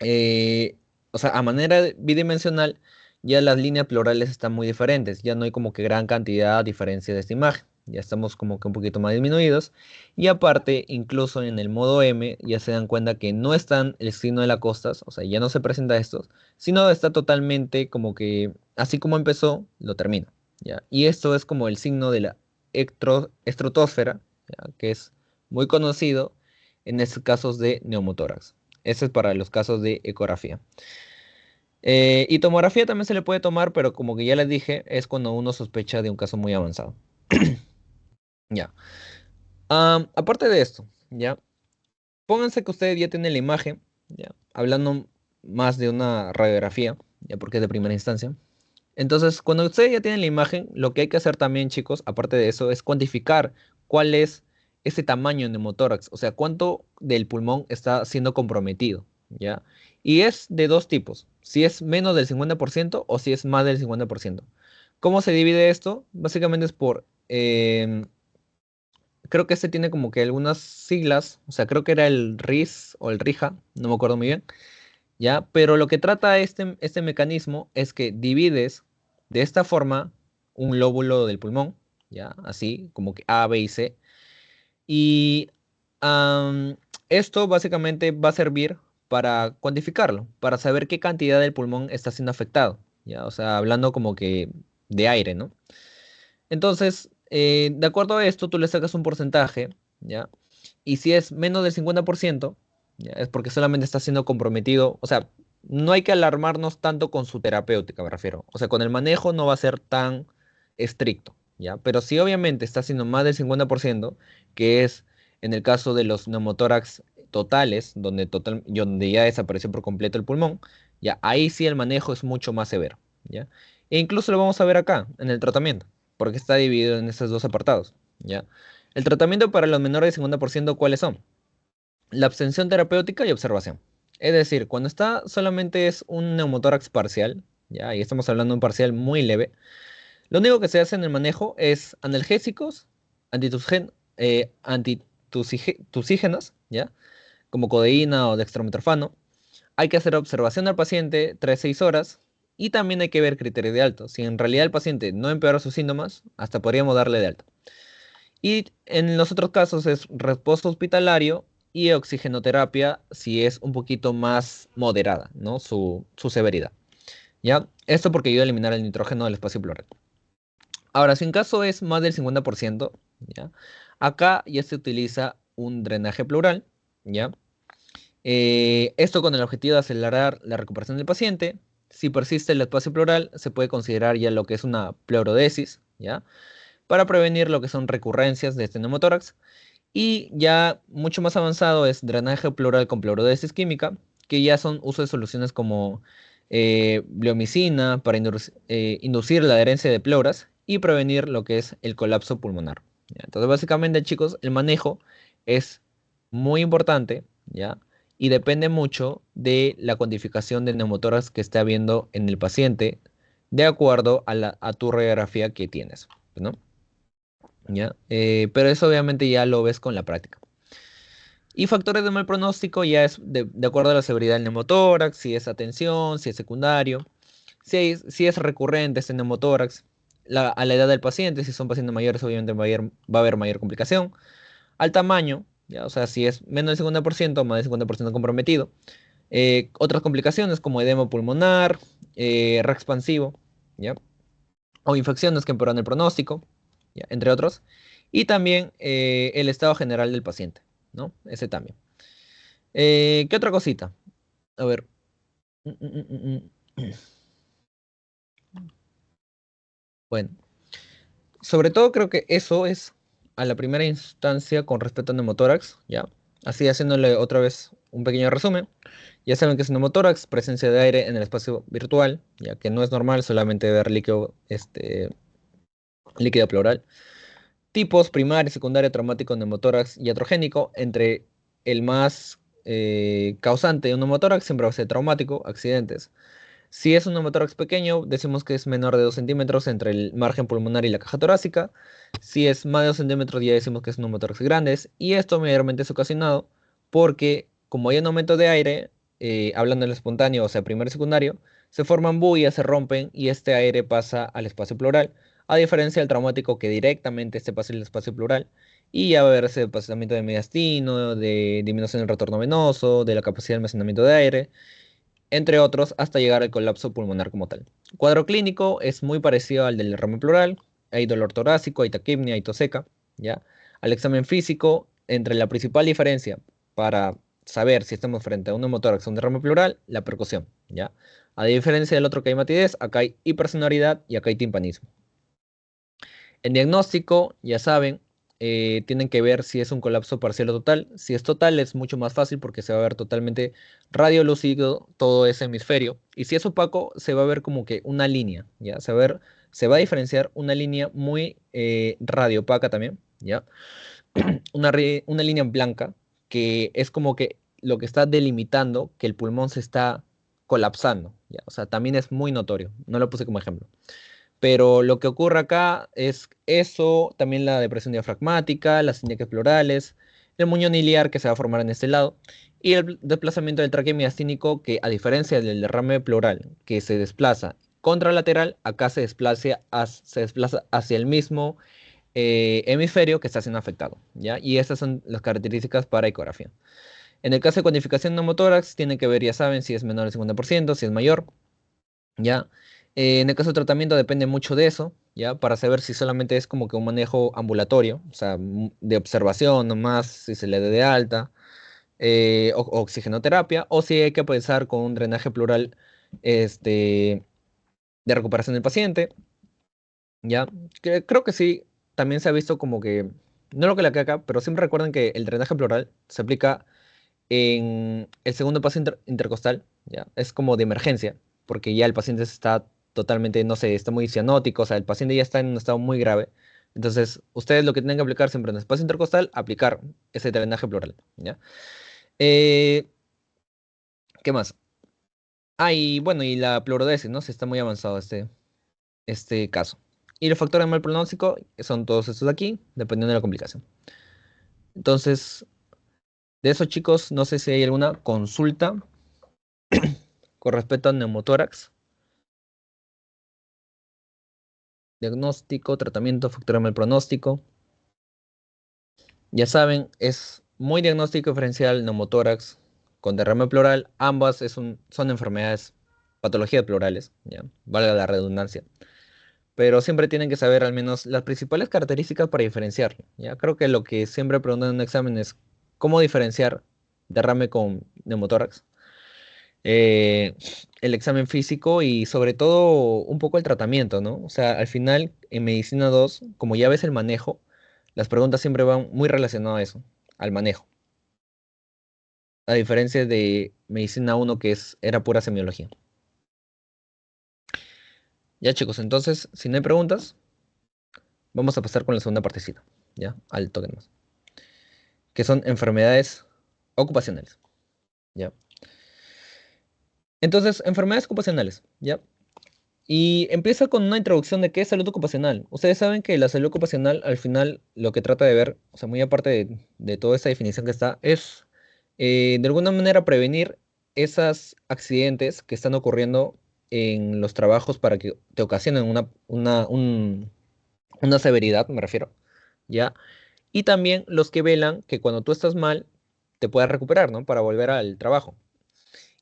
eh, o sea, a manera bidimensional, ya las líneas pleurales están muy diferentes. Ya no hay como que gran cantidad a diferencia de esta imagen. Ya estamos como que un poquito más disminuidos. Y aparte, incluso en el modo M, ya se dan cuenta que no están el signo de las costas, o sea, ya no se presenta estos, sino está totalmente como que, así como empezó, lo termina. ¿Ya? Y esto es como el signo de la estratosfera, ¿ya? Que es muy conocido en estos casos de neumotórax. Ese es para los casos de ecografía. Y tomografía también se le puede tomar, pero como que ya les dije, es cuando uno sospecha de un caso muy avanzado. Ya. Aparte de esto, ya. Pónganse que ustedes ya tienen la imagen, ya. Hablando más de una radiografía, ya porque es de primera instancia. Entonces, cuando ustedes ya tienen la imagen, lo que hay que hacer también, chicos, aparte de eso, es cuantificar cuál es ese tamaño en neumotórax, o sea, cuánto del pulmón está siendo comprometido, ¿ya? Y es de dos tipos, si es menos del 50% o si es más del 50%. ¿Cómo se divide esto? Básicamente es por, creo que este tiene como que algunas siglas, o sea, creo que era el RIS o el RIJA, no me acuerdo muy bien. ¿Ya? Pero lo que trata este mecanismo es que divides de esta forma un lóbulo del pulmón, ¿ya? Así como que A, B y C. Y esto básicamente va a servir para cuantificarlo, para saber qué cantidad del pulmón está siendo afectado, ¿ya? O sea, hablando como que de aire, ¿no? Entonces, de acuerdo a esto, tú le sacas un porcentaje, ¿ya? Y si es menos del 50%, ya, es porque solamente está siendo comprometido. O sea, no hay que alarmarnos tanto con su terapéutica, me refiero. O sea, con el manejo no va a ser tan estricto, ¿ya? Pero si obviamente está haciendo más del 50%, que es en el caso de los neumotórax totales, donde ya desapareció por completo el pulmón, ya ahí sí el manejo es mucho más severo, ¿ya? E incluso lo vamos a ver acá, en el tratamiento, porque está dividido en esos dos apartados, ¿ya? El tratamiento para los menores de 50%, ¿cuáles son? La abstención terapéutica y observación. Es decir, cuando está solamente es un neumotórax parcial, ya, y estamos hablando de un parcial muy leve, lo único que se hace en el manejo es analgésicos, antitusígenos, ya, como codeína o dextrometorfano. Hay que hacer observación al paciente 3 a 6 horas y también hay que ver criterio de alto. Si en realidad el paciente no empeora sus síntomas, hasta podríamos darle de alta. Y en los otros casos es reposo hospitalario y oxigenoterapia si es un poquito más moderada, ¿no? Su severidad. ¿Ya? Esto porque ayuda a eliminar el nitrógeno del espacio pleural. Ahora, si en caso es más del 50%, ¿ya? Acá ya se utiliza un drenaje pleural, ¿ya? Esto con el objetivo de acelerar la recuperación del paciente. Si persiste el espacio pleural, se puede considerar ya lo que es una pleurodesis, ¿ya? Para prevenir lo que son recurrencias de este neumotórax. Y ya mucho más avanzado es drenaje pleural con pleurodesis química, que ya son uso de soluciones como bleomicina para inducir la adherencia de pleuras y prevenir lo que es el colapso pulmonar. ¿Ya? Entonces, básicamente, chicos, el manejo es muy importante, ¿ya? Y depende mucho de la cuantificación de neumotórax que esté habiendo en el paciente, de acuerdo a tu radiografía que tienes, ¿no? ¿Ya? Pero eso obviamente ya lo ves con la práctica. Y factores de mal pronóstico ya es de acuerdo a la severidad del neumotórax, si es atención, si es secundario, si es recurrente este neumotórax, a la edad del paciente, si son pacientes mayores, obviamente va a haber mayor complicación, al tamaño, ya, o sea, si es menos del 50%, más del 50% comprometido, otras complicaciones como edema pulmonar, reexpansivo, ¿ya? O infecciones que empeoran el pronóstico, ¿ya? Entre otros, y también el estado general del paciente, ¿no? Ese también. ¿Qué otra cosita? A ver. Mm, mm, mm, mm. Bueno, sobre todo creo que eso es a la primera instancia con respecto a neumotórax, ¿ya? Así haciéndole otra vez un pequeño resumen. Ya saben que es neumotórax, presencia de aire en el espacio virtual, ya que no es normal solamente ver líquido, líquido pleural. Tipos primario, secundario, traumático, neumotórax y iatrogénico. Entre el más causante de un neumotórax siempre va a ser traumático, accidentes. Si es un neumotórax pequeño, decimos que es menor de 2 centímetros entre el margen pulmonar y la caja torácica. Si es más de 2 centímetros, ya decimos que es un neumotórax grande. Y esto mayormente es ocasionado porque, como hay un aumento de aire, hablando en el espontáneo, o sea, primario y secundario, se forman bujías, se rompen y este aire pasa al espacio pleural. A diferencia del traumático que directamente este pasa al espacio pleural y ya va a haber ese desplazamiento de mediastino, de disminución del retorno venoso, de la capacidad de almacenamiento de aire entre otros, hasta llegar al colapso pulmonar como tal. Cuadro clínico es muy parecido al del derrame pleural, hay dolor torácico, hay taquipnia, hay tos seca, ¿ya? Al examen físico, entre la principal diferencia para saber si estamos frente a un neumotórax o un derrame pleural, la percusión, ¿ya? A diferencia del otro que hay matidez, acá hay hipersonoridad y acá hay timpanismo. En diagnóstico, ya saben, tienen que ver si es un colapso parcial o total. Si es total, es mucho más fácil porque se va a ver totalmente radiolúcido todo ese hemisferio. Y si es opaco, se va a ver como que una línea, ¿ya? Se va a diferenciar una línea muy radiopaca también, ¿ya? Una línea blanca que es como que lo que está delimitando que el pulmón se está colapsando, ¿ya? O sea, también es muy notorio. No lo puse como ejemplo. Pero lo que ocurre acá es eso, también la depresión diafragmática, las síndicas pleurales, el muñón iliar que se va a formar en este lado, y el desplazamiento del tráqueo miastínico que, a diferencia del derrame pleural, que se desplaza contralateral, acá se desplaza hacia el mismo hemisferio que está siendo afectado, ¿ya? Y estas son las características para ecografía. En el caso de cuantificación de neumotórax, tienen que ver, ya saben, si es menor del 50%, si es mayor, ¿ya? En el caso de tratamiento depende mucho de eso, ¿ya? Para saber si solamente es como que un manejo ambulatorio, o sea, de observación nomás, si se le dé de alta, o oxigenoterapia, o si hay que pensar con un drenaje pleural este, de recuperación del paciente, ¿ya? Creo que sí, también se ha visto como que, no lo que la caca, pero siempre recuerden que el drenaje pleural se aplica en el segundo paso intercostal, ¿ya? Es como de emergencia, porque ya el paciente está totalmente, no sé, está muy cianótico, o sea, el paciente ya está en un estado muy grave. Entonces, ustedes lo que tienen que aplicar siempre en el espacio intercostal, aplicar ese drenaje pleural, ¿ya? Eh, ¿Qué más? Ah, y bueno, y la pleurodesis, ¿no? Si está muy avanzado este caso. Y los factores de mal pronóstico son todos estos de aquí, dependiendo de la complicación. Entonces, de eso, chicos, no sé si hay alguna consulta con respecto al neumotórax. Diagnóstico, tratamiento, factor de mal pronóstico. Ya saben, es muy diagnóstico diferencial neumotórax con derrame pleural. Ambas son enfermedades, patologías pleurales, ya, valga la redundancia. Pero siempre tienen que saber al menos las principales características para diferenciarlo. Ya creo que lo que siempre preguntan en un examen es cómo diferenciar derrame con neumotórax. eh, el examen físico y sobre todo un poco el tratamiento, ¿no? O sea, al final en Medicina 2 como ya ves el manejo, las preguntas siempre van muy relacionadas a eso, al manejo. A diferencia de Medicina 1 que era pura semiología. Ya chicos, entonces, si no hay preguntas, vamos a pasar con la segunda partecita, ya, al toque más, que son enfermedades ocupacionales, ya. Entonces, enfermedades ocupacionales, ya. Y empieza con una introducción de qué es salud ocupacional. Ustedes saben que la salud ocupacional, al final, lo que trata de ver, o sea, muy aparte de toda esa definición que está, es de alguna manera prevenir esos accidentes que están ocurriendo en los trabajos para que te ocasionen una severidad, me refiero, ¿ya? Y también los que velan que cuando tú estás mal, te puedas recuperar, ¿no? Para volver al trabajo.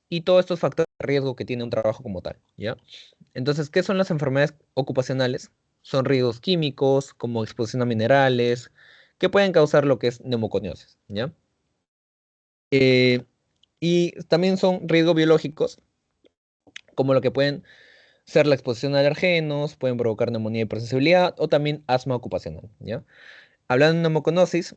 Y todos estos factores de riesgo que tiene un trabajo como tal, ¿ya? Entonces, ¿qué son las enfermedades ocupacionales? Son riesgos químicos, como exposición a minerales, que pueden causar lo que es neumoconiosis, ¿ya? Eh, y también son riesgos biológicos, como lo que pueden ser la exposición a alergenos, pueden provocar neumonía y hipersensibilidad, o también asma ocupacional, ¿ya? Hablando de neumoconosis,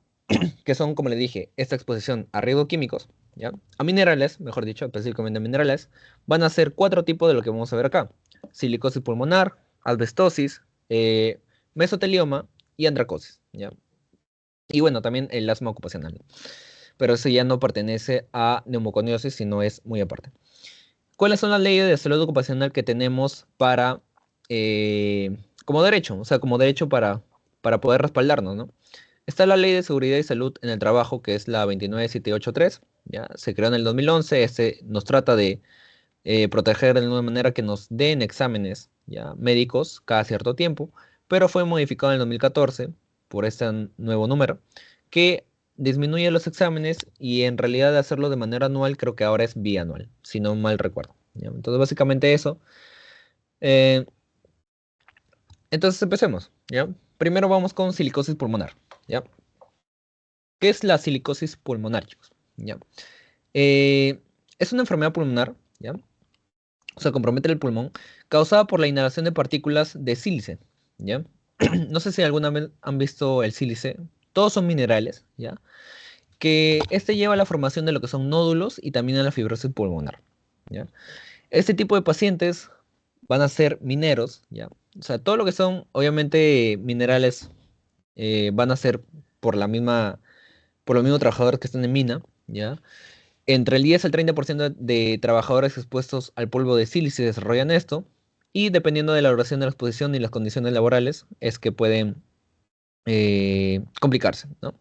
que son, como le dije, esta exposición a riesgos químicos, ¿ya? A minerales, mejor dicho, específicamente a minerales, van a ser cuatro tipos de lo que vamos a ver acá. Silicosis pulmonar, asbestosis, eh, mesotelioma y andracosis, ¿ya? Y bueno, también el asma ocupacional, ¿no? Pero eso ya no pertenece a neumoconiosis, sino es muy aparte. ¿Cuáles son las leyes de salud ocupacional que tenemos para, como derecho? O sea, como derecho para poder respaldarnos, ¿no? Está la Ley de Seguridad y Salud en el Trabajo, que es la 29783, ¿ya? Se creó en el 2011, este nos trata de proteger de una manera que nos den exámenes, ¿ya? Médicos cada cierto tiempo, pero fue modificado en el 2014 por este nuevo número, que disminuye los exámenes y en realidad de hacerlo de manera anual creo que ahora es bianual, si no mal recuerdo, ¿ya? Entonces básicamente eso. Eh, entonces empecemos, ¿ya? Primero vamos con silicosis pulmonar, ¿ya? ¿Qué es la silicosis pulmonar, chicos? ¿Ya? Eh, es una enfermedad pulmonar, ¿ya? O sea, compromete el pulmón, causada por la inhalación de partículas de sílice, ¿ya? No sé si alguna vez han visto el sílice. Todos son minerales, ¿ya? Que este lleva a la formación de lo que son nódulos y también a la fibrosis pulmonar, ¿ya? Este tipo de pacientes van a ser mineros, ¿ya? O sea, todo lo que son, obviamente, minerales van a ser por por los mismos trabajadores que están en mina, ¿ya? Entre el 10 al 30% de trabajadores expuestos al polvo de sílice desarrollan esto, y dependiendo de la duración de la exposición y las condiciones laborales, es que pueden complicarse, ¿no?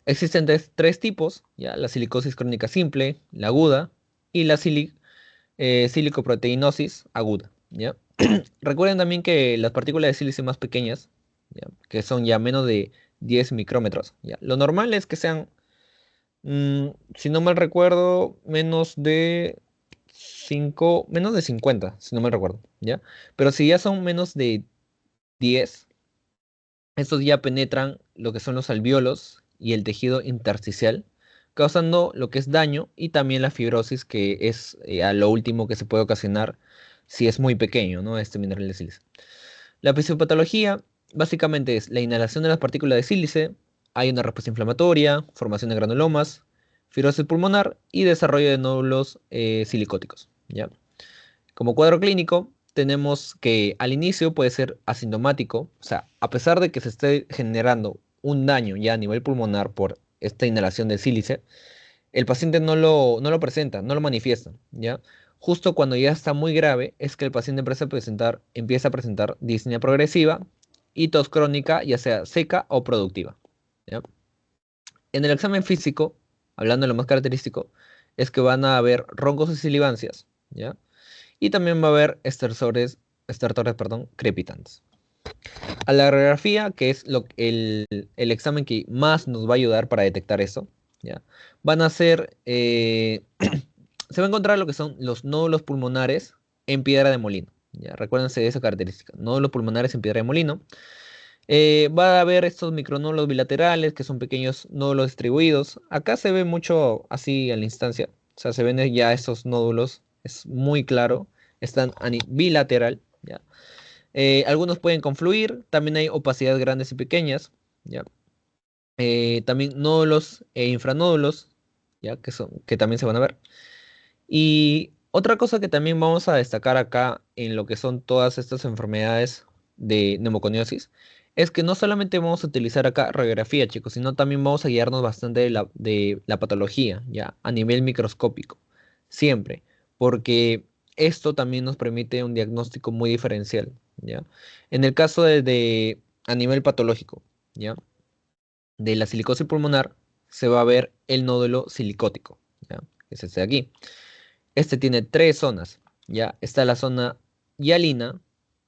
Existen tres tipos, ¿ya? La silicosis crónica simple, la aguda, y la silicoproteinosis aguda, ¿ya? Recuerden también que las partículas de sílice más pequeñas, ¿ya? Que son ya menos de 10 micrómetros, ¿ya? Lo normal es que sean si no mal recuerdo, menos de 50 si no mal recuerdo, ¿ya? Pero si ya son menos de 10, estos ya penetran lo que son los alvéolos y el tejido intersticial, causando lo que es daño y también la fibrosis, que es a lo último que se puede ocasionar si es muy pequeño, ¿no? Este mineral de sílice. La fisiopatología básicamente es la inhalación de las partículas de sílice, hay una respuesta inflamatoria, formación de granulomas, fibrosis pulmonar y desarrollo de nódulos silicóticos, ¿ya? Como cuadro clínico, tenemos que al inicio puede ser asintomático, o sea, a pesar de que se esté generando un daño ya a nivel pulmonar por esta inhalación de sílice, el paciente no lo presenta, no lo manifiesta, ¿ya? Justo cuando ya está muy grave es que el paciente empieza a presentar disnea progresiva y tos crónica, ya sea seca o productiva, ¿ya? En el examen físico, hablando de lo más característico, es que van a haber roncos y silivancias, ¿ya? Y también va a haber estertores, perdón, crepitantes. A la radiografía, que es el examen que más nos va a ayudar para detectar eso, ¿ya? Van a ser, se va a encontrar lo que son los nódulos pulmonares en piedra de molino, ¿ya? Recuérdense de esa característica, nódulos pulmonares en piedra de molino. Va a haber estos micronódulos bilaterales, que son pequeños nódulos distribuidos. Acá se ve mucho así a la instancia, o sea, se ven ya estos nódulos, es muy claro, están bilateral, ¿ya? Algunos pueden confluir, también hay opacidades grandes y pequeñas, ¿ya? También nódulos e infranódulos, ¿ya? Que también se van a ver. Y Otra cosa que también vamos a destacar acá en lo que son todas estas enfermedades de neumoconiosis es que no solamente vamos a utilizar acá radiografía, chicos, sino también vamos a guiarnos bastante de la patología, ya, a nivel microscópico, siempre, porque esto también nos permite un diagnóstico muy diferencial, ya. En el caso a nivel patológico, ya, de la silicosis pulmonar, se va a ver el nódulo silicótico, ya, que es este de aquí. Este tiene tres zonas, ¿ya? Está la zona hialina,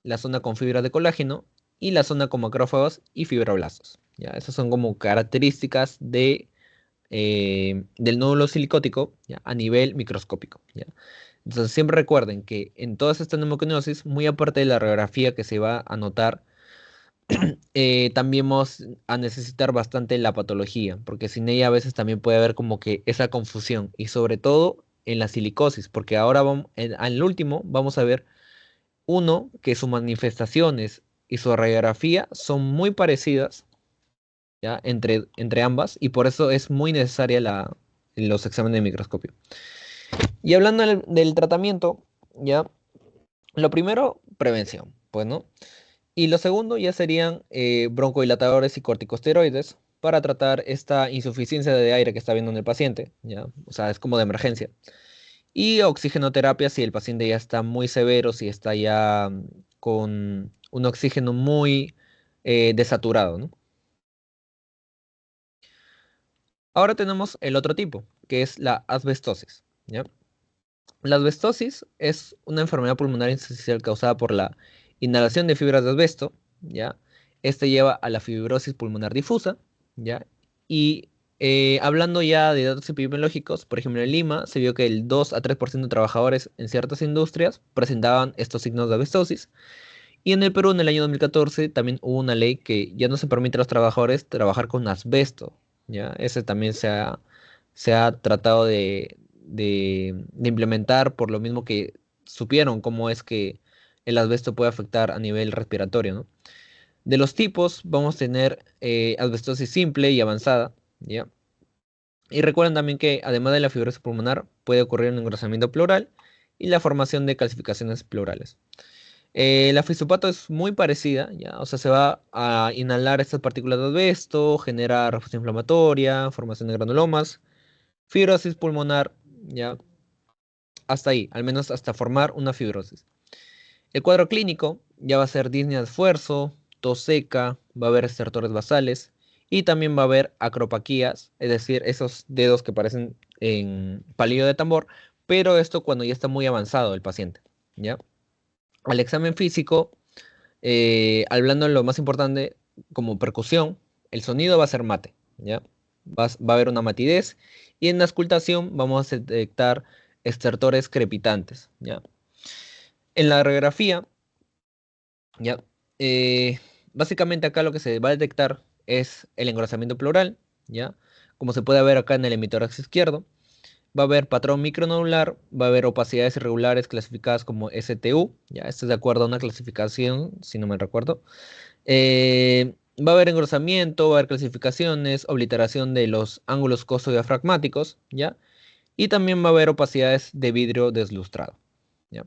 la zona con fibras de colágeno y la zona con macrófagos y fibroblastos, ¿ya? Esas son como características del nódulo silicótico, ¿ya? A nivel microscópico, ¿ya? Entonces siempre recuerden que en todas estas neumoconiosis, muy aparte de la radiografía que se va a notar, también vamos a necesitar bastante la patología, porque sin ella a veces también puede haber como que esa confusión, y sobre todo en la silicosis, porque ahora vamos, al último vamos a ver uno que sus manifestaciones y su radiografía son muy parecidas, ¿ya? Entre ambas, y por eso es muy necesaria los exámenes de microscopio. Y hablando del tratamiento, ¿ya? Lo primero, prevención, pues, ¿no? Y lo segundo ya serían broncodilatadores y corticosteroides para tratar esta insuficiencia de aire que está habiendo en el paciente, ¿ya? O sea, es como de emergencia. Y oxigenoterapia si el paciente ya está muy severo, si está ya con un oxígeno muy desaturado, ¿no? Ahora tenemos el otro tipo, que es la asbestosis, ¿ya? La asbestosis es una enfermedad pulmonar intersticial causada por la inhalación de fibras de asbesto, ¿ya? Este lleva a la fibrosis pulmonar difusa, ¿ya? Y hablando ya de datos epidemiológicos, por ejemplo, en Lima se vio que el 2 a 3% de trabajadores en ciertas industrias presentaban estos signos de asbestosis. Y en el Perú, en el año 2014, también hubo una ley que ya no se permite a los trabajadores trabajar con asbesto, ¿ya? Ese también se ha tratado de implementar por lo mismo que supieron cómo es que el asbesto puede afectar a nivel respiratorio, ¿no? De los tipos, vamos a tener asbestosis simple y avanzada, ¿ya? Y recuerden también que además de la fibrosis pulmonar, puede ocurrir un engrosamiento pleural y la formación de calcificaciones pleurales. La fisiopatía es muy parecida, ¿ya? O sea, se va a inhalar estas partículas de asbesto, genera respuesta inflamatoria, formación de granulomas, fibrosis pulmonar, ¿ya? Hasta ahí, al menos hasta formar una fibrosis. El cuadro clínico ya va a ser disnea de esfuerzo, tos seca, va a haber estertores basales y también va a haber acropaquías, es decir, esos dedos que parecen en palillo de tambor, pero esto cuando ya está muy avanzado el paciente, ¿ya? Al examen físico, hablando de lo más importante, como percusión, el sonido va a ser mate, ¿ya? Va a haber una matidez y en la auscultación vamos a detectar estertores crepitantes, ¿ya? En la radiografía, ¿ya? Eh, Básicamente acá lo que se va a detectar es el engrosamiento pleural, ¿ya? Como se puede ver acá en el hemitórax izquierdo, va a haber patrón micronodular, va a haber opacidades irregulares clasificadas como STU, ya, esto es de acuerdo a una clasificación, si no me recuerdo. Va a haber engrosamiento, va a haber clasificaciones, obliteración de los ángulos costodiafragmáticos, ¿ya? Y también va a haber opacidades de vidrio deslustrado, ¿ya?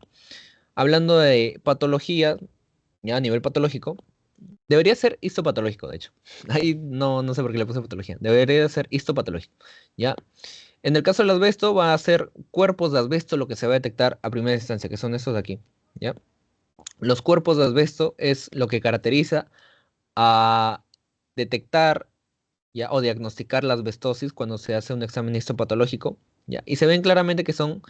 Hablando de patología, ya a nivel patológico, debería ser histopatológico, de hecho. Ahí no sé por qué le puse patología. Debería ser histopatológico, ¿ya? En el caso del asbesto, va a ser cuerpos de asbesto lo que se va a detectar a primera instancia, que son estos de aquí, ¿ya? Los cuerpos de asbesto es lo que caracteriza a detectar, ¿ya? O diagnosticar la asbestosis cuando se hace un examen histopatológico, ¿ya? Y se ven claramente que son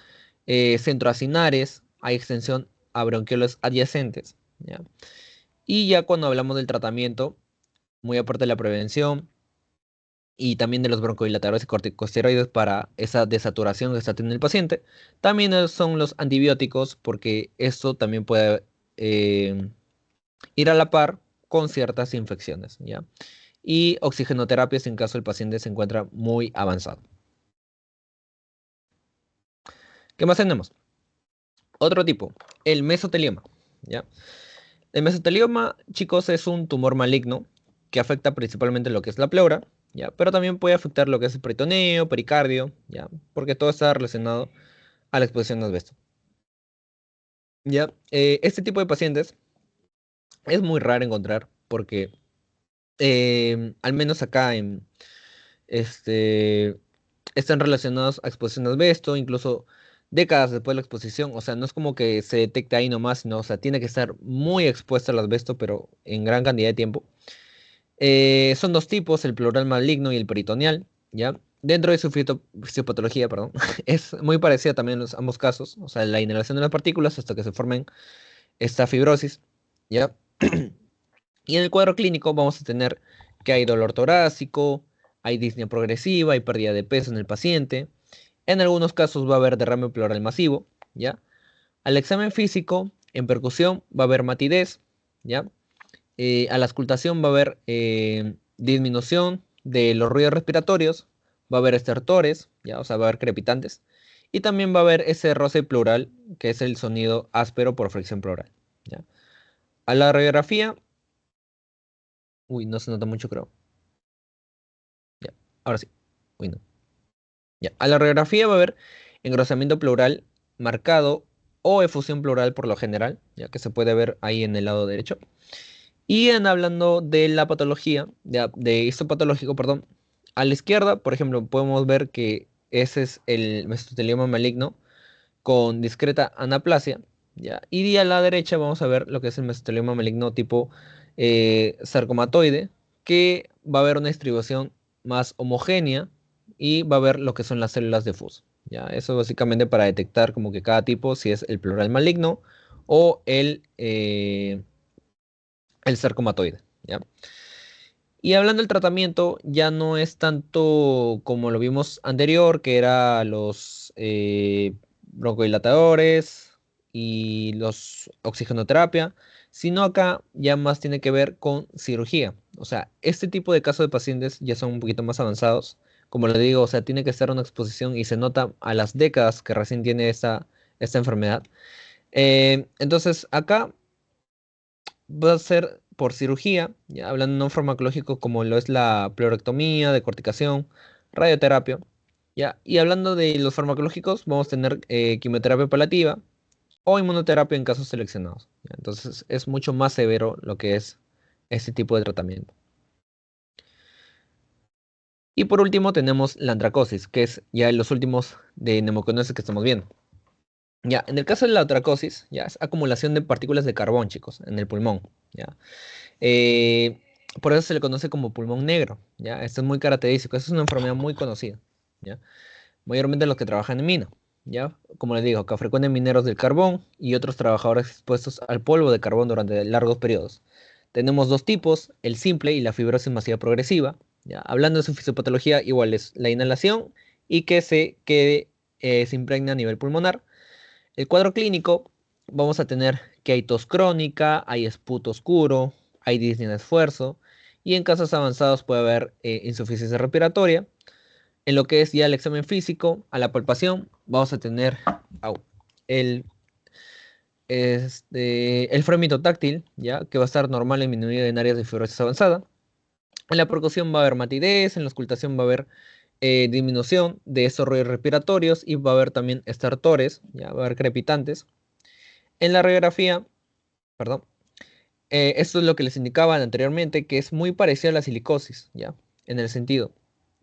centroacinares, hay extensión a bronquiolos adyacentes, ¿ya? Y ya cuando hablamos del tratamiento, muy aparte de la prevención y también de los broncodilatadores y corticosteroides para esa desaturación que está teniendo el paciente, también son los antibióticos porque esto también puede eh, ir a la par con ciertas infecciones, ¿ya? Y oxigenoterapias en caso el paciente se encuentra muy avanzado. ¿Qué más tenemos? Otro tipo, el mesotelioma, ¿ya? El mesotelioma, chicos, es un tumor maligno que afecta principalmente lo que es la pleura, ¿ya? Pero también puede afectar lo que es el peritoneo, pericardio, ¿ya? Porque todo está relacionado a la exposición de asbesto. ¿ya? Este tipo de pacientes es muy raro encontrar porque al menos acá este, están relacionados a exposición a asbesto, incluso décadas después de la exposición. O sea, no es como que se detecte ahí nomás, sino, o sea, tiene que estar muy expuesta al asbesto, pero en gran cantidad de tiempo. Son dos tipos, el pleural maligno y el peritoneal, ¿ya? Dentro de su fisiopatología, perdón, es muy parecida también en los ambos casos, o sea, la inhalación de las partículas hasta que se formen esta fibrosis, ¿ya? Y en el cuadro clínico vamos a tener que hay dolor torácico, hay disnea progresiva, hay pérdida de peso en el paciente. En algunos casos va a haber derrame pleural masivo, ¿ya? Al examen físico, en percusión, va a haber matidez, ¿ya? A la auscultación va a haber disminución de los ruidos respiratorios, va a haber estertores, ¿ya? O sea, va a haber crepitantes. Y también va a haber ese roce pleural, que es el sonido áspero por fricción pleural, ¿ya? A la radiografía, uy, no se nota mucho, creo. Ya, ahora sí. Uy, no. Ya. A la radiografía va a haber engrosamiento pleural marcado o efusión pleural por lo general, ya que se puede ver ahí en el lado derecho. Y en hablando de la patología, de histopatológico, perdón, a la izquierda, por ejemplo, podemos ver que ese es el mesotelioma maligno con discreta anaplasia, ¿ya? Y a la derecha vamos a ver lo que es el mesotelioma maligno tipo sarcomatoide, que va a haber una distribución más homogénea y va a haber lo que son las células de Fus, ¿ya? Eso básicamente para detectar como que cada tipo, si es el pleural maligno o el sarcomatoide, ¿ya? Y hablando del tratamiento, ya no es tanto como lo vimos anterior, que era los broncodilatadores y los oxigenoterapia, sino acá ya más tiene que ver con cirugía. O sea, este tipo de casos de pacientes ya son un poquito más avanzados. Como le digo, o sea, tiene que estar una exposición y se nota a las décadas que recién tiene esta enfermedad. Entonces, acá va a ser por cirugía, ya hablando no farmacológico como lo es la pleurectomía, decorticación, radioterapia, ya. Y hablando de los farmacológicos, vamos a tener quimioterapia paliativa o inmunoterapia en casos seleccionados, ya. Entonces es mucho más severo lo que es este tipo de tratamiento. Y por último tenemos la antracosis, que es ya los últimos de neumoconiosis que estamos viendo. Ya, en el caso de la antracosis, ya es acumulación de partículas de carbón, chicos, en el pulmón, ya. Eh, por eso se le conoce como pulmón negro, ¿ya? Esto es muy característico, esto es una enfermedad muy conocida, ¿ya? Mayormente los que trabajan en mina, ¿ya? Como les digo, acá frecuentes mineros del carbón y otros trabajadores expuestos al polvo de carbón durante largos periodos. Tenemos dos tipos, el simple y la fibrosis masiva progresiva, ¿ya? Hablando de su fisiopatología, igual es la inhalación y que se impregna a nivel pulmonar. El cuadro clínico, vamos a tener que hay tos crónica, hay esputo oscuro, hay disnea de esfuerzo, y en casos avanzados puede haber insuficiencia respiratoria. En lo que es ya el examen físico, a la palpación, vamos a tener el, el frémito táctil, ya, que va a estar normal en disminuido en áreas de fibrosis avanzada. En la percusión va a haber matidez, en la auscultación va a haber disminución de esos ruidos respiratorios y va a haber también estertores, ya, va a haber crepitantes. En la radiografía, perdón, esto es lo que les indicaba anteriormente, que es muy parecido a la silicosis, ¿ya? En el sentido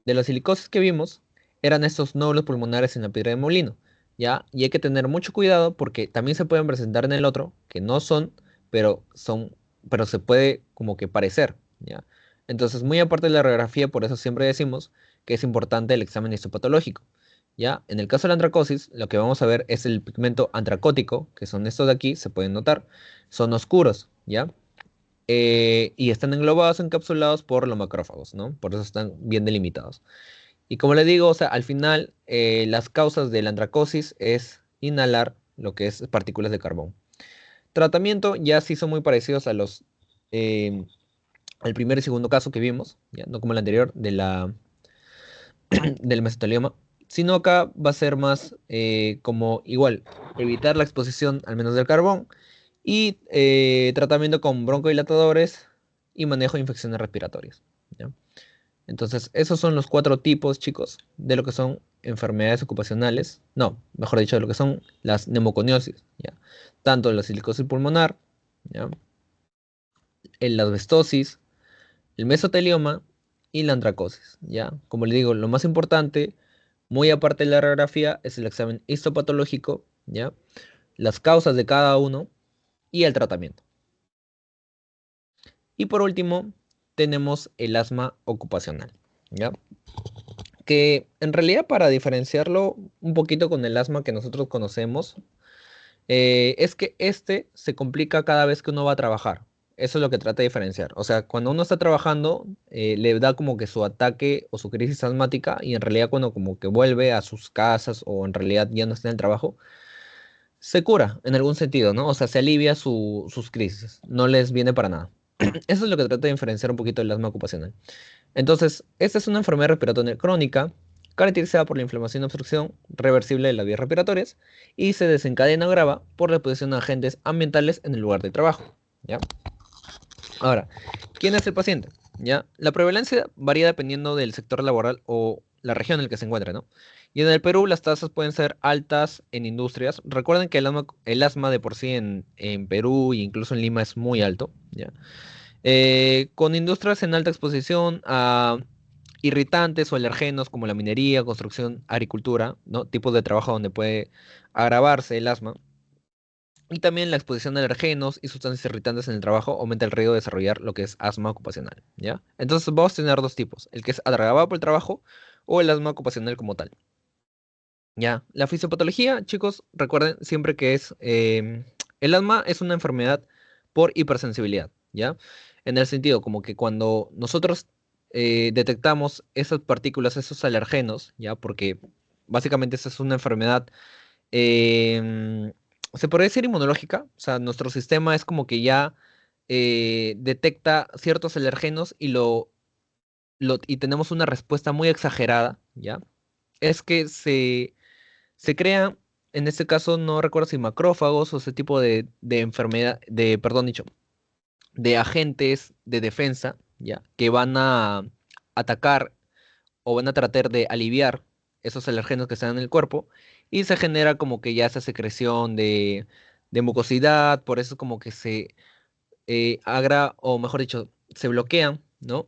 de la silicosis que vimos, eran estos nódulos pulmonares en la piedra de molino, ¿ya? Y hay que tener mucho cuidado porque también se pueden presentar en el otro, que no son, pero se puede como que parecer, ¿ya? Entonces, muy aparte de la radiografía, por eso siempre decimos que es importante el examen histopatológico, ¿ya? En el caso de la antracosis, lo que vamos a ver es el pigmento antracótico, que son estos de aquí, se pueden notar, son oscuros, ¿ya? Y están englobados, encapsulados por los macrófagos, ¿no? Por eso están bien delimitados. Y como les digo, o sea, al final, las causas de la antracosis es inhalar lo que es partículas de carbón. Tratamiento ya sí son muy parecidos a eh, al primer y segundo caso que vimos, ya no como el anterior del mesotelioma, sino acá va a ser más como igual, evitar la exposición al menos del carbón y tratamiento con broncodilatadores y manejo de infecciones respiratorias, ¿ya? Entonces, esos son los cuatro tipos, chicos, de lo que son enfermedades ocupacionales, no, mejor dicho, de lo que son las neumoconiosis, ¿ya? tanto la silicosis pulmonar, ¿ya? La asbestosis, el mesotelioma y la antracosis, ¿ya? Como le digo, lo más importante, muy aparte de la radiografía, es el examen histopatológico, ¿ya? Las causas de cada uno y el tratamiento. Y por último, tenemos el asma ocupacional, ¿ya? Que en realidad para diferenciarlo un poquito con el asma que nosotros conocemos, es que este se complica cada vez que uno va a trabajar. Eso es lo que trata de diferenciar. O sea, cuando uno está trabajando, le da como que su ataque o su crisis asmática y en realidad cuando como que vuelve a sus casas o en realidad ya no está en el trabajo, se cura en algún sentido, ¿no? O sea, se alivia sus crisis. No les viene para nada. Eso es lo que trata de diferenciar un poquito el asma ocupacional. Entonces, esta es una enfermedad respiratoria crónica caracterizada por la inflamación y obstrucción reversible de las vías respiratorias y se desencadena o agrava por la exposición a agentes ambientales en el lugar de trabajo, ¿ya? Ahora, ¿quién es el paciente? ¿Ya? La prevalencia varía dependiendo del sector laboral o la región en la que se encuentre, ¿no? Y en el Perú las tasas pueden ser altas en industrias. Recuerden que el asma de por sí en Perú e incluso en Lima es muy alto, ¿ya? Con industrias en alta exposición a irritantes o alergenos como la minería, construcción, agricultura, ¿no? Tipos de trabajo donde puede agravarse el asma. Y también la exposición a alergenos y sustancias irritantes en el trabajo aumenta el riesgo de desarrollar lo que es asma ocupacional, ¿ya? Entonces vamos a tener dos tipos, el que es agravado por el trabajo o el asma ocupacional como tal, ¿ya? La fisiopatología, chicos, recuerden siempre que el asma es una enfermedad por hipersensibilidad, ¿ya? En el sentido como que cuando nosotros detectamos esas partículas, esos alergenos, ¿ya? Porque básicamente esa es una enfermedad, em, se podría decir inmunológica, o sea, nuestro sistema es como que ya detecta ciertos alergenos y tenemos una respuesta muy exagerada, ¿ya? Es que se crea, en este caso no recuerdo si macrófagos o ese tipo de enfermedad, perdón, dicho, de agentes de defensa, ¿ya? Que van a atacar o van a tratar de aliviar esos alergenos que están en el cuerpo y se genera como que ya esa secreción de mucosidad, por eso como que se o mejor dicho, se bloquean, ¿no?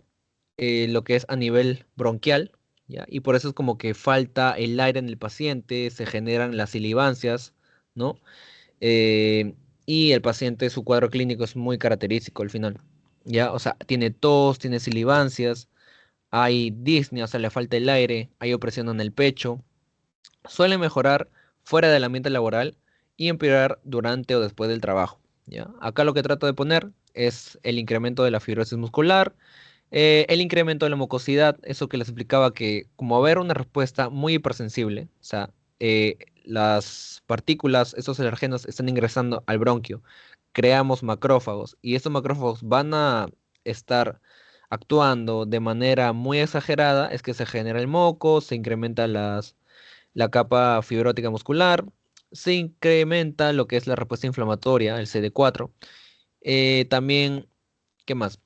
Lo que es a nivel bronquial, ¿ya? Y por eso es como que falta el aire en el paciente, se generan las silivancias, ¿no? Eh, y el paciente, su cuadro clínico es muy característico al final, ¿ya? O sea, tiene tos, tiene silivancias, hay disnea, o sea, le falta el aire, hay opresión en el pecho, suele mejorar fuera del ambiente laboral y empeorar durante o después del trabajo, ¿ya? Acá lo que trato de poner es el incremento de la fibrosis muscular, el incremento de la mucosidad, eso que les explicaba que como va a haber una respuesta muy hipersensible, o sea, las partículas, esos alergenos están ingresando al bronquio, creamos macrófagos y estos macrófagos van a estar actuando de manera muy exagerada, es que se genera el moco, se incrementa la capa fibrótica muscular, se incrementa lo que es la respuesta inflamatoria, el CD4, también, ¿qué más?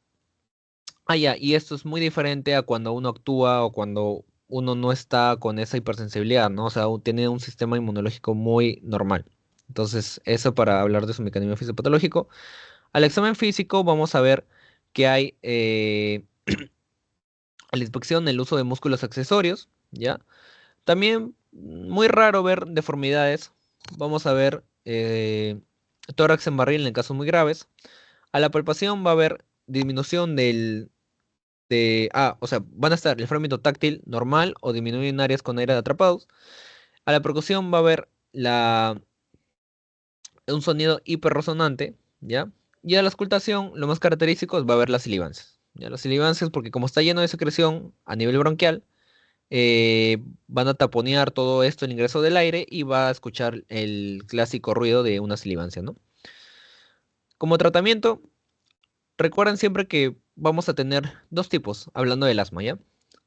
Ah, ya, y esto es muy diferente a cuando uno actúa o cuando uno no está con esa hipersensibilidad, ¿no? O sea, tiene un sistema inmunológico muy normal. Entonces, eso para hablar de su mecanismo fisiopatológico. Al examen físico vamos a ver que hay a la inspección el uso de músculos accesorios, ¿ya? También muy raro ver deformidades. Vamos a ver tórax en barril en casos muy graves. A la palpación va a haber disminución o sea, van a estar el fragmento táctil normal o disminuido en áreas con aire atrapados. A la percusión va a haber un sonido hiperresonante, ¿ya? Y a la auscultación, lo más característico va a haber las silivancias. ¿Ya? Las silivancias, porque como está lleno de secreción a nivel bronquial, van a taponear todo esto, el ingreso del aire, y va a escuchar el clásico ruido de una silivancia, ¿no? Como tratamiento, recuerden siempre que vamos a tener dos tipos, hablando del asma, ¿ya?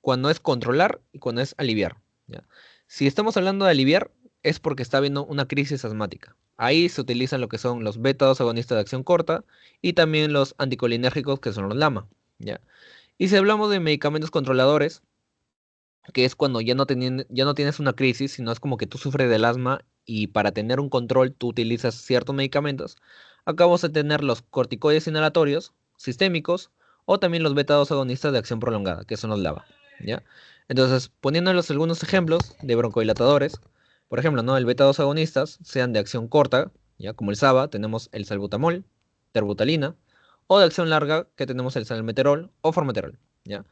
Cuando es controlar y cuando es aliviar, ¿ya? Si estamos hablando de aliviar, es porque está habiendo una crisis asmática. Ahí se utilizan lo que son los beta-2 agonistas de acción corta y también los anticolinérgicos que son los LAMA, ¿ya? Y si hablamos de medicamentos controladores, que es cuando ya no tienes una crisis, sino es como que tú sufres del asma y para tener un control tú utilizas ciertos medicamentos. Acá vamos a tener los corticoides inhalatorios, sistémicos, o también los beta-2 agonistas de acción prolongada, que son los LABA, ¿ya? Entonces, poniéndolos algunos ejemplos de broncodilatadores, por ejemplo, ¿no? El beta-2 agonistas sean de acción corta, ¿ya? Como el SABA, tenemos el salbutamol, terbutalina, o de acción larga, que tenemos el salmeterol o formoterol, ¿ya?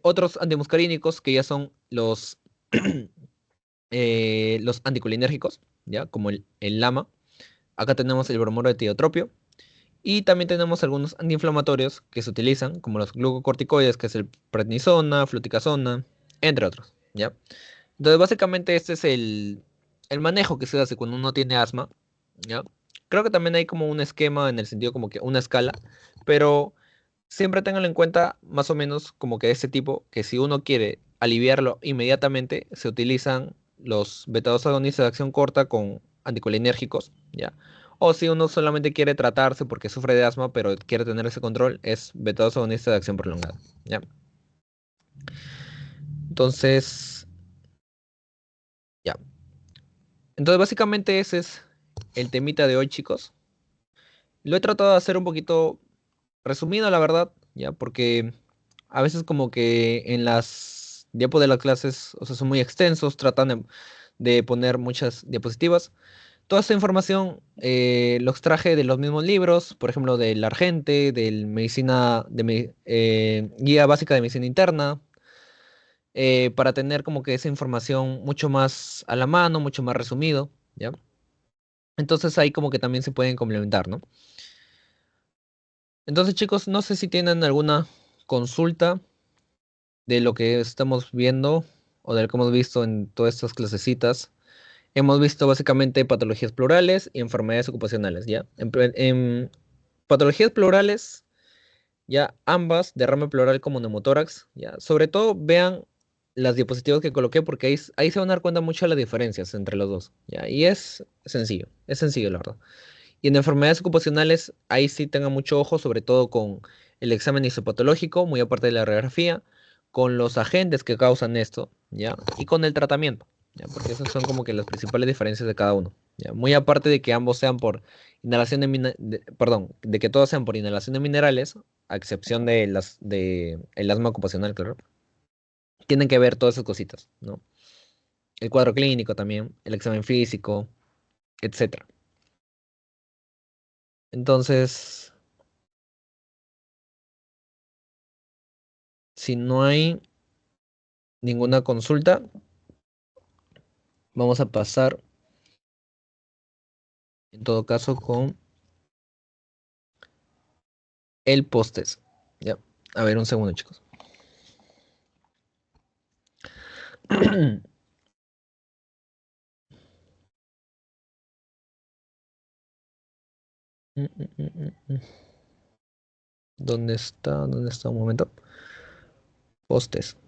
Otros antimuscarínicos que ya son los anticolinérgicos, ¿ya? Como el LAMA. Acá tenemos el bromuro de tiotropio. Y también tenemos algunos antiinflamatorios que se utilizan, como los glucocorticoides, que es el prednisona, fluticasona, entre otros, ¿ya? Entonces, básicamente este es el manejo que se hace cuando uno tiene asma, ¿ya? Creo que también hay como un esquema en el sentido como que una escala, pero siempre tengan en cuenta más o menos como que de este tipo, que si uno quiere aliviarlo inmediatamente, se utilizan los beta-2 agonistas de acción corta con anticolinérgicos, ¿ya? O si uno solamente quiere tratarse porque sufre de asma, pero quiere tener ese control, es beta-2 agonista de acción prolongada, ¿ya? Entonces, ya. Entonces, básicamente ese es el temita de hoy, chicos. Lo he tratado de hacer un poquito resumido, la verdad, ya, porque a veces como que en las diapos de las clases, o sea, son muy extensos, tratan de poner muchas diapositivas. Toda esta información lo extraje de los mismos libros, por ejemplo, del Argente, del Guía Básica de Medicina Interna, para tener como que esa información mucho más a la mano, mucho más resumido, ¿ya? Entonces ahí como que también se pueden complementar, ¿no? Entonces, chicos, no sé si tienen alguna consulta de lo que estamos viendo o de lo que hemos visto en todas estas clasecitas. Hemos visto básicamente patologías plurales y enfermedades ocupacionales, ¿ya? En patologías plurales, ya ambas, derrame pleural como neumotórax, ¿ya? Sobre todo vean las diapositivas que coloqué porque ahí se van a dar cuenta mucho de las diferencias entre los dos, ¿ya? Y es sencillo, la verdad. Y en enfermedades ocupacionales, ahí sí tengan mucho ojo, sobre todo con el examen histopatológico, muy aparte de la radiografía, con los agentes que causan esto, ¿ya? Y con el tratamiento, ¿ya? Porque esas son como que las principales diferencias de cada uno, ¿ya? Muy aparte de que ambos sean por inhalación perdón, de que todos sean por inhalación de minerales, a excepción de el asma ocupacional, claro, tienen que ver todas esas cositas, ¿no? El cuadro clínico también, el examen físico, etcétera. Entonces, si no hay ninguna consulta, vamos a pasar en todo caso con el post-test. Ya, a ver, un segundo, chicos. ¿Dónde está? ¿Dónde está? Un momento. Post-test.